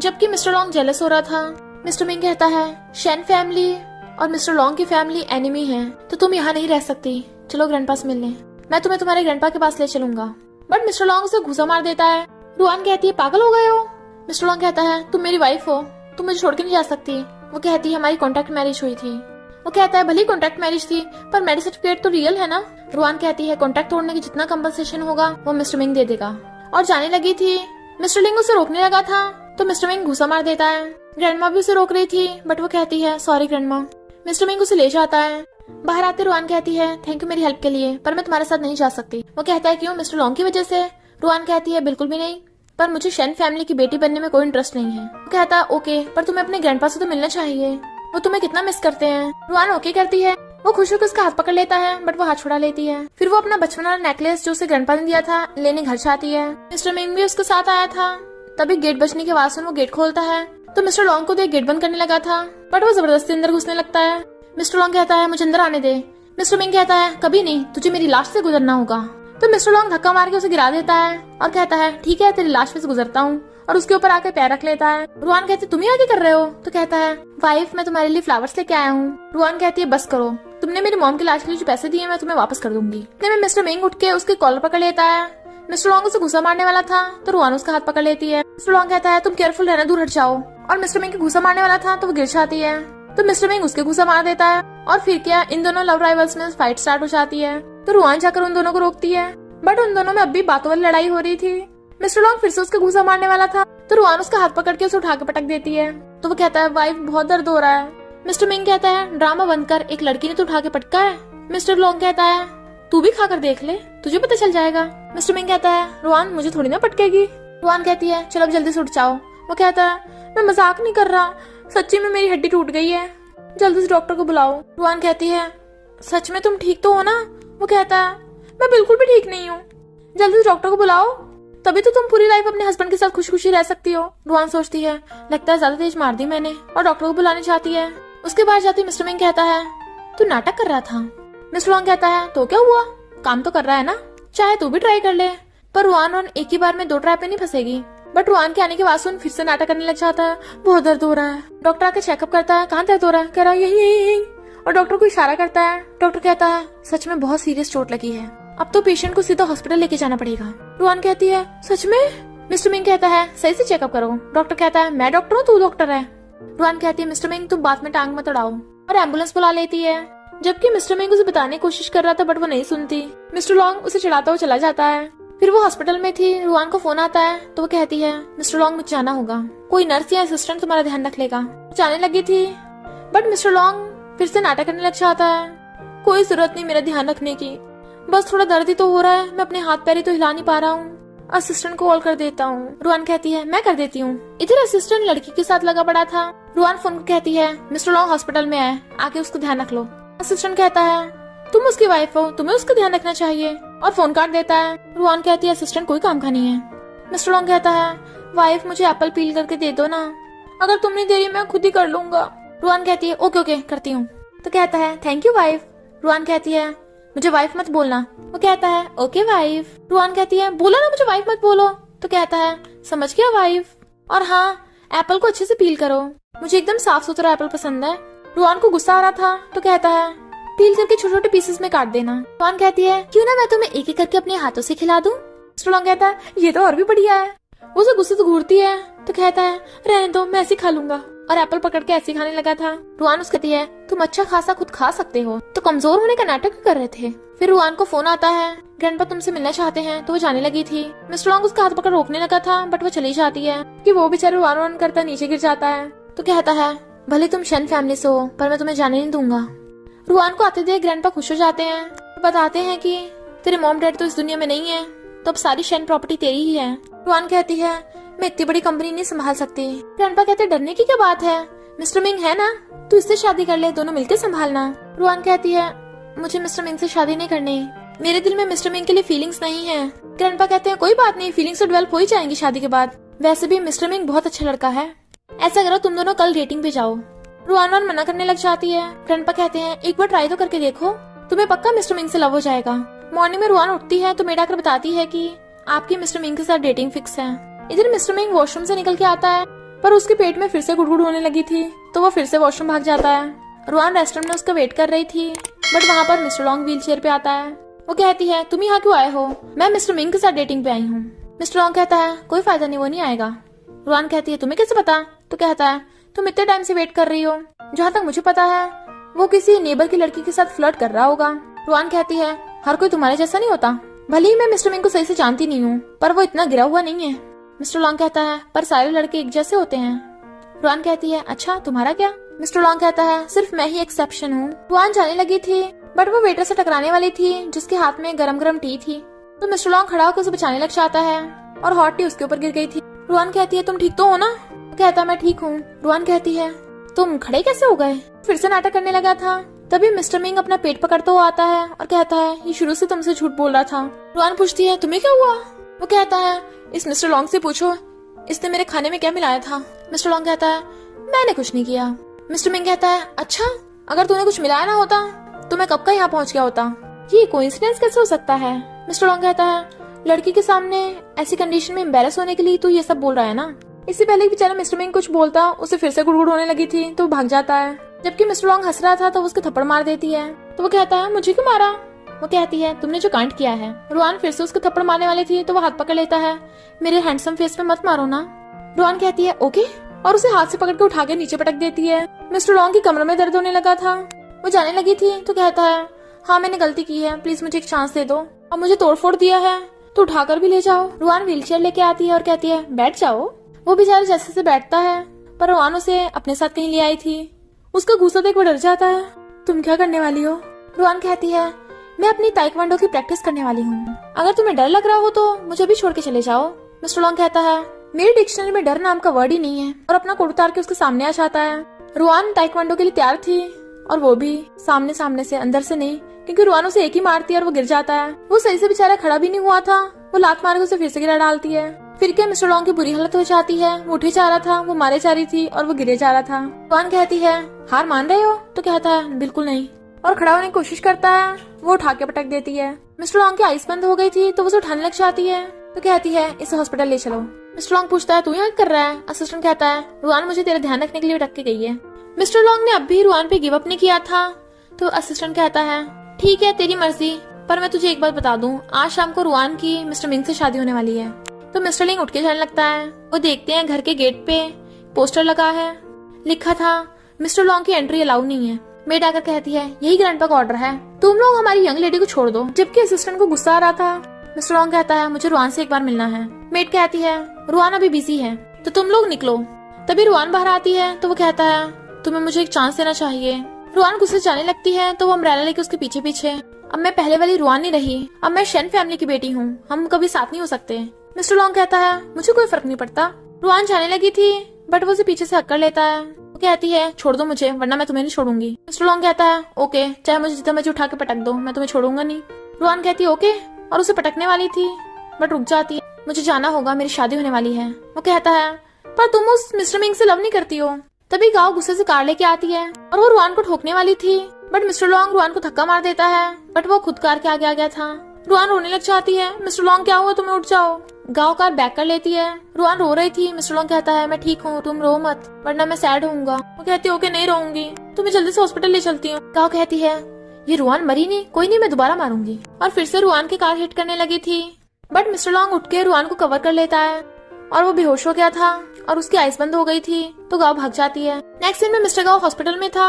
जबकि मिस्टर लॉन्ग जेलस हो रहा था। मिस्टर मिंग कहता है शेन फैमिली और मिस्टर लॉन्ग की फैमिली एनिमी है, तो तुम यहाँ नहीं रह सकती, चलो ग्रैंडपा से मिलने, मैं तुम्हें तुम्हारे ग्रैंडपा के पास ले चलूंगा। बट मिस्टर लॉन्ग उसे घूसा मार देता है। रुआन कहती है पागल हो गए हो। मिस्टर लॉन्ग कहता है तुम मेरी वाइफ हो, तुम मुझे छोड़ के नहीं जा सकती। वो कहती है हमारी कॉन्ट्रैक्ट मैरिज हुई थी। वो कहता है भले कॉन्ट्रैक्ट मैरिज थी पर मैरिज सर्टिफिकेट तो रियल है ना। रुआन कहती है कॉन्ट्रैक्ट तोड़ने की जितना कंपनसेशन होगा वो मिस्टर मिंग दे देगा, और जाने लगी थी। मिस्टर लिंग उसे रोकने लगा था तो मिस्टर मिंग घूसा मार देता है। ग्रैंडमा भी उसे रोक रही थी बट वो कहती है सॉरी ग्रैंडमा। मिस्टर मिंग उसे ले जाता है। बाहर आते रुआन कहती है थैंक यू मेरी हेल्प के लिए, पर मैं तुम्हारे साथ नहीं जा सकती। वो कहता है क्यों, मिस्टर लॉन्ग की वजह से। रुआन कहती है बिल्कुल भी नहीं, पर मुझे शेन फैमिली की बेटी बनने में कोई इंटरेस्ट नहीं है। वो कहता है ओके, पर तुम्हें अपने ग्रैंडपा से तो मिलना चाहिए, वो तुम्हें कितना मिस करते हैं। रुआन ओके करती है। वो खुश होकर उसका हाथ पकड़ लेता है बट वो हाथ छुड़ा लेती है। फिर वो अपना बचपन वाला नेकलेस जो उसे ग्रैंडपा ने दिया था लेने घर जाती है। मिस्टर मिंग भी उसके साथ आया था। तभी गेट बजने की आवाज सुन वो गेट खोलता है तो मिस्टर लॉन्ग को देख गेट बंद करने लगा था, बट वो जबरदस्ती अंदर घुसने लगता है। मिस्टर लॉन्ग कहता है मुझे अंदर आने दे। मिस्टर मिंग कहता है कभी नहीं, तुझे मेरी लाश से गुजरना होगा। तो मिस्टर लॉन्ग धक्का मार के उसे गिरा देता है और कहता है ठीक है तेरी लाश पे से गुजरता हूँ, और उसके ऊपर आकर पैर रख लेता है। रुआन कहती तुम ही आगे कर रहे हो। तो कहता है वाइफ मैं तुम्हारे लिए फ्लावर्स लेके आया हूँ। रुआन कहती है बस करो, तुमने मेरी मॉम की लाश के लिए जो पैसे दिए मैं तुम्हें वापस कर दूंगी। इतने में मिस्टर मिंग उठ के उसके कॉलर पकड़ लेता है। मिस्टर लॉन्ग उसे घुसा मारने वाला था तो रुआन उसका हाथ पकड़ लेती है। मिस्टर लॉन्ग कहता है तुम केयरफुल रहना, दूर हट जाओ, और मिस्टर मिंग के घुसा मारने वाला था तो वो गिर जाती है। तो मिस्टर मिंग उसके घुसा मार देता है, और फिर क्या इन दोनों लव राइवल्स में फाइट स्टार्ट हो जाती है। तो रुआन जाकर उन दोनों को रोकती है, बट उन दोनों में अब भी बातों वाली लड़ाई हो रही थी। मिस्टर लॉन्ग फिर से उसका घुसा मारने वाला था तो रुआन उसका हाथ पकड़ के उसे उठा के पटक देती है। तो वो कहता है वाइफ बहुत दर्द हो रहा है। मिस्टर मिंग कहता है ड्रामा बंद कर, एक लड़की ने तो उठा के पटका है। मिस्टर लॉन्ग कहता है तू भी खाकर देख ले, तुझे पता चल जाएगा। मिस्टर मिंग कहता है रुआन मुझे थोड़ी ना पटकेगी। रुआन कहती है चलो अब जल्दी से उठ जाओ। वो कहता है मैं मजाक नहीं कर रहा, सच्ची में मेरी हड्डी टूट गई है, जल्दी से डॉक्टर को बुलाओ। रुआन कहती है सच में तुम ठीक तो हो ना। वो कहता है मैं बिल्कुल भी ठीक नहीं हूँ, जल्दी से डॉक्टर को बुलाओ, तभी तो तुम पूरी लाइफ अपने हस्बैंड के साथ खुश खुशी रह सकती हो। रुआन सोचती है लगता है ज्यादा तेज मार दी मैंने, और डॉक्टर को बुलाने चाहती है। उसके बाद जाती मिस्टर मिंग कहता है तू नाटक कर रहा था। मिस्टर लॉन्ग कहता है तो क्या हुआ, काम तो कर रहा है ना, चाहे तू भी ट्राई कर ले। पर रुआन एक ही बार में 2 ट्रैप में नहीं फंसेगी। बट रुआन के आने के बाद सुन फिर से नाटक करने लग जाता है, बहुत दर्द हो रहा है। डॉक्टर आके चेकअप करता है, कहाँ दर्द हो रहा है, कह रहा है यही, और डॉक्टर को इशारा करता है। डॉक्टर कहता है सच में बहुत सीरियस चोट लगी है, अब तो पेशेंट को सीधा हॉस्पिटल लेके जाना पड़ेगा। रुआन कहती है सच में? मिस्टर मिंग कहता है सही से चेकअप करो। डॉक्टर कहता है मैं डॉक्टर हूँ, तू डॉक्टर है। रुआन कहती है मिस्टर मिंग तुम बात में टांग मत अड़ाओ, और एम्बुलेंस बुला लेती है। जबकि मिस्टर मिंग उसे बताने की कोशिश कर रहा था बट वो नहीं सुनती। मिस्टर लॉन्ग उसे चिढ़ाता हुआ चला जाता है। फिर वो हॉस्पिटल में थी, रुआन को फोन आता है तो वो कहती है मिस्टर लॉन्ग मुझे जाना होगा, कोई नर्स या असिस्टेंट तुम्हारा ध्यान रख लेगा। जाने लगी थी बट मिस्टर लॉन्ग फिर से नाटक करने लग जाता है, कोई जरूरत नहीं मेरा ध्यान रखने की, बस थोड़ा दर्द ही तो हो रहा है, मैं अपने हाथ पैर ही तो हिला नहीं पा रहा हूँ, असिस्टेंट को कॉल कर देता हूँ। रुआन कहती है मैं कर देती हूँ। इधर असिस्टेंट लड़की के साथ लगा पड़ा था। रुआन फोन को कहती है मिस्टर लॉन्ग हॉस्पिटल में है, आके उसको ध्यान रख लो। असिस्टेंट कहता है तुम उसकी वाइफ हो, तुम्हें उसका ध्यान रखना चाहिए, और फोन काट देता है। रुआन कहती है असिस्टेंट कोई काम का नहीं है। मिस्टर लॉन्ग कहता है वाइफ मुझे एप्पल पील करके दे दो ना, अगर तुम नहीं दे रही मैं खुद ही कर लूंगा। रुआन कहती है ओके ओके करती हूँ। तो कहता है थैंक यू वाइफ। रुआन कहती है मुझे वाइफ मत बोलना। वो कहता है ओके वाइफ। रुआन कहती है बोला ना मुझे वाइफ मत बोलो। तो कहता है समझ गया वाइफ, और हाँ एप्पल को अच्छे से पील करो, मुझे एकदम साफ सुथरा एप्पल पसंद है। रुआन को गुस्सा आ रहा था तो कहता है पील करके छोटे छोटे पीसेस में काट देना। रुआन कहती है क्यों ना मैं तुम्हें एक एक करके अपने हाथों से खिला दूं। मिस्टर लॉन्ग कहता है ये तो और भी बढ़िया है। वो उसे गुस्से से घूरती है तो कहता है रहने दो मैं ऐसे खा लूंगा, और एप्पल पकड़ के ऐसे खाने लगा था। रुआन उसको कहती है तुम अच्छा खासा खुद खा सकते हो, तो कमजोर होने का नाटक कर रहे थे। फिर रुआन को फोन आता है ग्रैंडपा तुमसे मिलना चाहते हैं, तो वो जाने लगी थी। मिस्टर लॉन्ग उसका हाथ पकड़ रोकने लगा था बट वो चली जाती है कि वो बेचारा रुआन करता नीचे गिर जाता है। तो कहता है भले तुम शन फैमिली से हो पर मैं तुम्हें जाने नहीं दूंगा। रुआन को आते देख ग्रैंडपा खुश हो जाते हैं, बताते हैं कि तेरे मॉम डैड तो इस दुनिया में नहीं है, तो अब सारी शन प्रॉपर्टी तेरी ही है। रुआन कहती है मैं इतनी बड़ी कंपनी नहीं संभाल सकती। ग्रैंडपा कहते डरने की क्या बात है, मिस्टर मिंग है ना, तू इससे शादी कर ले, दोनों मिलकर संभालना। रुआन कहती है मुझे मिस्टर मिंग से शादी नहीं करनी, मेरे दिल में मिस्टर मिंग के लिए फीलिंग्स नहीं है। ग्रैंडपा कहते हैं कोई बात नहीं, फीलिंग्स तो डेवलप हो ही जाएंगी शादी के बाद, वैसे भी मिस्टर मिंग बहुत अच्छा लड़का है, ऐसा करो तुम दोनों कल डेटिंग पे जाओ। रुआन मना करने लग जाती है। ग्रैंडपा कहते हैं एक बार ट्राई तो करके देखो, तुम्हें पक्का मिस्टर मिंग से लव हो जाएगा। मॉर्निंग में रुआन उठती है तो मेड आकर बताती है कि आपकी मिस्टर मिंग के साथ डेटिंग फिक्स है। इधर मिस्टर मिंग वॉशरूम से निकल के आता है पर उसके पेट में फिर से गुड़गुड़ होने लगी थी, तो वो फिर से वॉशरूम भाग जाता है। रुआन रेस्टोरेंट में उसका वेट कर रही थी बट वहाँ पर मिस्टर लॉन्ग व्हील चेयर पे आता है। वो कहती है तुम यहाँ क्यों आए हो, मैं मिस्टर मिंग के साथ डेटिंग पे आई हूँ। मिस्टर लॉन्ग कहता है कोई फायदा नहीं, वो नहीं आएगा। रुआन कहती है तुम्हें कैसे पता। तो कहता है तुम इतने टाइम से वेट कर रही हो, जहाँ तक मुझे पता है वो किसी नेबर की लड़की के साथ फ्लर्ट कर रहा होगा। रुआन कहती है हर कोई तुम्हारे जैसा नहीं होता, भले ही मैं मिस्टर मिंग को सही से जानती नहीं हूँ पर वो इतना गिरा हुआ नहीं है। मिस्टर लॉन्ग कहता है पर सारे लड़के एक जैसे होते हैं। रुआन कहती है अच्छा तुम्हारा क्या। मिस्टर लॉन्ग कहता है सिर्फ मैं ही एक्सेप्शन हूँ। रुआन जाने लगी थी बट वो वेटर से टकराने वाली थी जिसके हाथ में गरम गरम टी थी, तो मिस्टर लॉन्ग खड़ा होकर उसे बचाने लग जाता है और हॉट टी उसके ऊपर गिर गई थी। रुआन कहती है तुम ठीक तो हो ना। कहता मैं ठीक हूँ। रुआन कहती है तुम खड़े कैसे हो गए। फिर से नाटक करने लगा था। तभी मिस्टर मिंग अपना पेट पकड़ता हुआ आता है और कहता है ये शुरू से तुमसे झूठ बोल रहा था। रुआन पूछती है तुम्हें क्या हुआ। वो कहता है इस मिस्टर लॉन्ग से पूछो, इसने मेरे खाने में क्या मिलाया था। मिस्टर लॉन्ग कहता है मैंने कुछ नहीं किया। मिस्टर मिंग कहता है अच्छा, अगर तूने कुछ मिलाया ना होता तो मैं कब का यहाँ पहुँच गया होता, ये कोइंसिडेंस कैसे हो सकता है। मिस्टर लॉन्ग कहता है लड़की के सामने ऐसी कंडीशन में एम्बेरस होने के लिए तू ये सब बोल रहा है ना। इससे पहले बेचारा मिस्टर मिंग कुछ बोलता उसे फिर से गुड़गुड़ होने लगी थी तो भाग जाता है। जबकि मिस्टर लॉन्ग हंस रहा था तो उसके थप्पड़ मार देती है। तो वो कहता है मुझे क्यों मारा। वो कहती है तुमने जो कांड किया है। रुआन फिर से उसको थप्पड़ मारने वाली थी तो वो हाथ पकड़ लेता है, मेरे हैंडसम फेस पे मत मारो ना। रुआन कहती है ओके, और उसे हाथ से पकड़ के उठा के नीचे पटक देती है। मिस्टर लॉन्ग की कमर में दर्द होने लगा था। वो जाने लगी थी तो कहता है हाँ मैंने गलती की है, प्लीज मुझे एक चांस दे दो, अब मुझे तोड़फोड़ दिया है तो उठाकर भी ले जाओ। रुआन व्हीलचेयर लेके आती है और कहती है बैठ जाओ। वो बेचारा जैसे से बैठता है पर रुआन उसे अपने साथ कहीं ले आई थी। उसका गुस्सा देख वो डर जाता है। तुम क्या करने वाली हो। रुआन कहती है मैं अपनी ताइक्वांडो की प्रैक्टिस करने वाली हूँ, अगर तुम्हें डर लग रहा हो तो मुझे भी छोड़ के चले जाओ। मिस्टर लॉन्ग कहता है मेरी डिक्शनरी में डर नाम का वर्ड ही नहीं है, और अपना कोट उतार के उसके सामने आ जाता है। रुआन ताइक्वांडो के लिए तैयार थी और वो भी सामने सामने से, अंदर से नहीं, क्योंकि रुआन उसे एक ही मारती है और वो गिर जाता है। वो सही से बेचारा खड़ा भी नहीं हुआ था, वो लात मार के उसे फिर से गिरा डालती है। फिर क्या मिस्टर लॉन्ग की बुरी हालत हो जाती है। वो उठे जा रहा था, वो मारे जा रही थी और वो गिरे जा रहा था। रुआन कहती है हार मान रहे हो। तो कहता है बिल्कुल नहीं, और खड़ा होने की कोशिश करता है। वो उठा के पटक देती है। मिस्टर लॉन्ग की आइस बंद हो गई थी तो वो उसे उठाने लग जाती है। तो कहती है इसे हॉस्पिटल ले चलो। मिस्टर लॉन्ग पूछता है तू यहाँ कर रहा है। असिस्टेंट कहता है रुआन मुझे तेरा ध्यान रखने के लिए रख के गई है। मिस्टर लॉन्ग ने अब भी रुआन पे गिव अप नहीं किया था, तो असिस्टेंट कहता है ठीक है तेरी मर्जी, पर मैं तुझे एक बात बता दूं, आज शाम को रुआन की मिस्टर मिंग से शादी होने वाली है। तो मिस्टर लिंग उठ के जाने लगता है। वो देखते हैं घर के गेट पे पोस्टर लगा है, लिखा था मिस्टर लॉन्ग की एंट्री अलाउ नहीं है। मेड आकर कहती है यही ग्रैंडपा का ऑर्डर है, तुम लोग हमारी यंग लेडी को छोड़ दो। जबकि असिस्टेंट को गुस्सा आ रहा था। मिस्टर लॉन्ग कहता है मुझे रुआन से एक बार मिलना है। मेड कहती है रुआन अभी बिजी है तो तुम लोग निकलो। तभी रुआन बाहर आती है तो वो कहता है तुम्हें मुझे एक चांस देना चाहिए। रुआन गुस्से से जाने लगती है तो वो अम्ब्रेला लेके उसके पीछे पीछे। अब मैं पहले वाली रुआन नहीं रही, अब मैं शेन फैमिली की बेटी हूँ, हम कभी साथ नहीं हो सकते। मिस्टर लॉन्ग कहता है मुझे कोई फर्क नहीं पड़ता। रुआन जाने लगी थी बट वो उसे पीछे से हक कर लेता है। वो कहती है छोड़ दो मुझे वरना मैं तुम्हें नहीं छोड़ूंगी। मिस्टर लॉन्ग कहता है ओके, चाहे मुझे जितना मर्जी उठा के पटक दो, मैं तुम्हें छोड़ूंगा नहीं। रुआन कहती है ओके और उसे पटकने वाली थी बट रुक जाती है। मुझे जाना होगा, मेरी शादी होने वाली है। वो कहता है पर तुम उस मिस्टर मिंग से लव नहीं करती हो। तभी गाँव गुस्से से कार लेके आती है और वो रुआन को ठोकने वाली थी बट मिस्टर लॉन्ग रुआन को धक्का मार देता है, बट वो खुद कार के आगे आ गया था। रुआन रोने लग जाती है। मिस्टर लॉन्ग क्या हुआ, तुम्हें उठ जाओ। गाँव कार बैक कर लेती है। रुआन रो रही थी। मिस्टर लॉन्ग कहता है मैं ठीक हूँ, तुम रो मत वरना मैं सैड होऊंगा। वो कहती है ओके नहीं रोऊंगी, तुम्हें जल्दी से हॉस्पिटल ले चलती हूँ। गाँव कहती है ये रुआन मरी नहीं, कोई नहीं मैं दोबारा मारूंगी। और फिर से रुआन की कार हिट करने लगी थी बट मिस्टर लॉन्ग उठ के रुआन को कवर कर लेता है और वो बेहोश हो गया था और उसकी आइस बंद हो गई थी। तो गाँव भाग जाती है। नेक्स्ट दिन में मिस्टर गाँव हॉस्पिटल में था।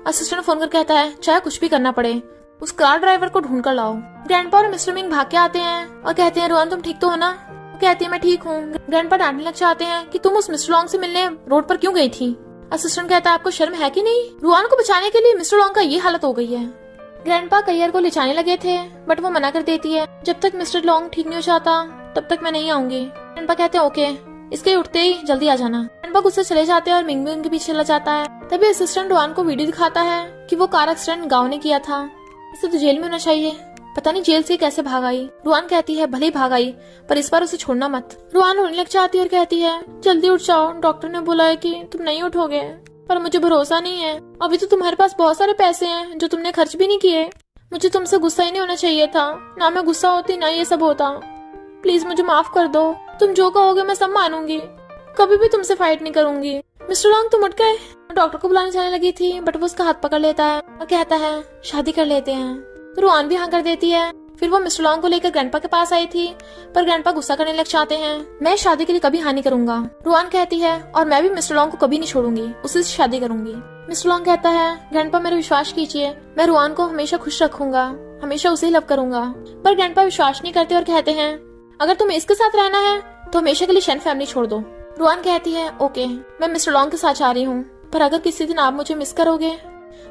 असिस्टेंट फोन कर कहता है चाहे कुछ भी करना पड़े उस कार ड्राइवर को ढूंढ कर लाओ। ग्रैंडपा और मिस्टर मिंग भाग के आते हैं और कहते हैं रुआन तुम ठीक तो हो ना। वो कहती है मैं ठीक हूँ। ग्रैंडपा डांटने लग जाते हैं कि तुम उस मिस्टर लॉन्ग से मिलने रोड पर क्यों गई थी। असिस्टेंट कहता है आपको शर्म है कि नहीं, रुआन को बचाने के लिए मिस्टर लॉन्ग का ये हालत हो गई है। ग्रैंडपा कैरियर को ले जाने लगे थे बट वो मना कर देती है, जब तक मिस्टर लॉन्ग ठीक नहीं हो जाता तब तक मैं नहीं आऊंगी। ग्रैंडपा कहते हैं ओके, इसके उठते ही जल्दी आ जाना। ग्रैंडपा गुस्से चले जाते हैं और मिंग भी उनके पीछे चला जाता है। तभी असिस्टेंट रुआन को वीडियो दिखाता है कि वो कार एक्सीडेंट गाँव ने किया था, इसे तो जेल में होना चाहिए, पता नहीं जेल से कैसे भाग आई। रुआन कहती है भले ही भाग आई पर इस बार उसे छोड़ना मत। रुआन रोने लग जाती है और कहती है जल्दी उठ जाओ, डॉक्टर ने बोला है कि तुम नहीं उठोगे, पर मुझे भरोसा नहीं है। अभी तो तुम्हारे पास बहुत सारे पैसे हैं जो तुमने खर्च भी नहीं किए। मुझे तुमसे गुस्सा ही नहीं होना चाहिए था, ना मैं गुस्सा होती ना ये सब होता। प्लीज मुझे माफ कर दो, तुम जो कहोगे मैं सब मानूंगी, कभी भी तुमसे फाइट नहीं करूंगी। मिस्टर लॉन्ग तुम उठ गए। डॉक्टर को बुलाने जाने लगी थी बट वो उसका हाथ पकड़ लेता है और कहता है शादी कर लेते हैं। तो रुआन भी हाँ कर देती है। फिर वो मिस्टर लॉन्ग को लेकर ग्रैंडपा के पास आई थी पर ग्रैंडपा गुस्सा करने लग जाते हैं। मैं शादी के लिए कभी हानि करूंगा। रुआन कहती है और मैं भी मिस्टर लॉन्ग को कभी नहीं छोड़ूंगी, उसी से शादी करूंगी। मिस्टर लॉन्ग कहता है ग्रैंडपा मेरा विश्वास कीजिए, मैं रुआन को हमेशा खुश रखूंगा, हमेशा उसे ही लव करूंगा। पर ग्रैंडपा विश्वास नहीं करते और कहते हैं अगर तुम्हें इसके साथ रहना है तो हमेशा के लिए शेन फैमिली छोड़ दो। रुआन कहती है ओके, मैं मिस्टर लॉन्ग के साथ जा रही हूँ, पर अगर किसी दिन आप मुझे मिस करोगे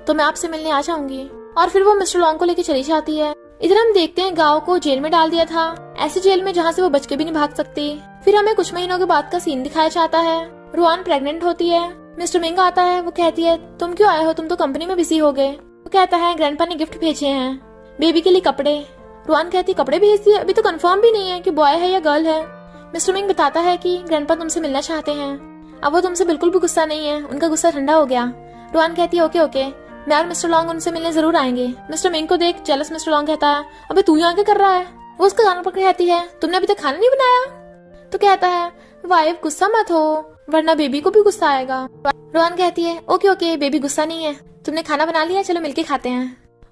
तो मैं आपसे मिलने आ जाऊंगी। और फिर वो मिस्टर लॉन्ग को लेकर चली जाती है। इधर हम देखते हैं गाँव को जेल में डाल दिया था, ऐसी जेल में जहाँ से वो बच के भी नहीं भाग सकती। फिर हमें कुछ महीनों के बाद का सीन दिखाया जाता है। रुआन प्रेग्नेंट होती है। मिस्टर मिंग आता है। वो कहती है तुम क्यों आए हो, तुम तो कंपनी में बिजी हो गए। वो कहता है ग्रैंडपा ने गिफ्ट भेजे हैं, बेबी के लिए कपड़े। रुआन कहती कपड़े भेज दिए, अभी तो कंफर्म भी नहीं है कि बॉय है या गर्ल है। मिस्टर मिंग बताता है कि ग्रैंडपा तुमसे मिलना चाहते हैं। अब वो तुमसे बिल्कुल भी गुस्सा नहीं है, उनका गुस्सा ठंडा हो गया। रुआन कहती है ओके ओके, मैं और मिस्टर लॉन्ग उनसे मिलने जरूर आएंगे। मिस्टर मिंग को देख जेलस मिस्टर लॉन्ग कहता है अबे तू यहाँ क्या कर रहा है। वो उसका कान पकड़ कहती है तुमने अभी तक खाना नहीं बनाया। तो कहता है वाइफ गुस्सा मत हो वरना बेबी को भी गुस्सा आएगा। रुआन कहती है ओके ओके बेबी गुस्सा नहीं है, तुमने खाना बना लिया, चलो मिलके खाते हैं।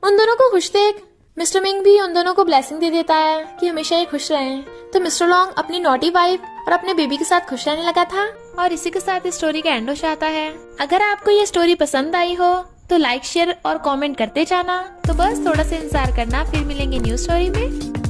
उन दोनों को खुश देख मिस्टर मिंग भी उन दोनों को ब्लेसिंग दे देता है कि हमेशा ये खुश रहें। तो मिस्टर लॉन्ग अपनी नॉटी वाइफ और अपने बेबी के साथ खुश रहने लगा था। और इसी के साथ इस स्टोरी का एंड हो जाता है। अगर आपको ये स्टोरी पसंद आई हो तो लाइक शेयर और कमेंट करते जाना। तो बस थोड़ा सा इंतजार करना, फिर मिलेंगे न्यू स्टोरी में।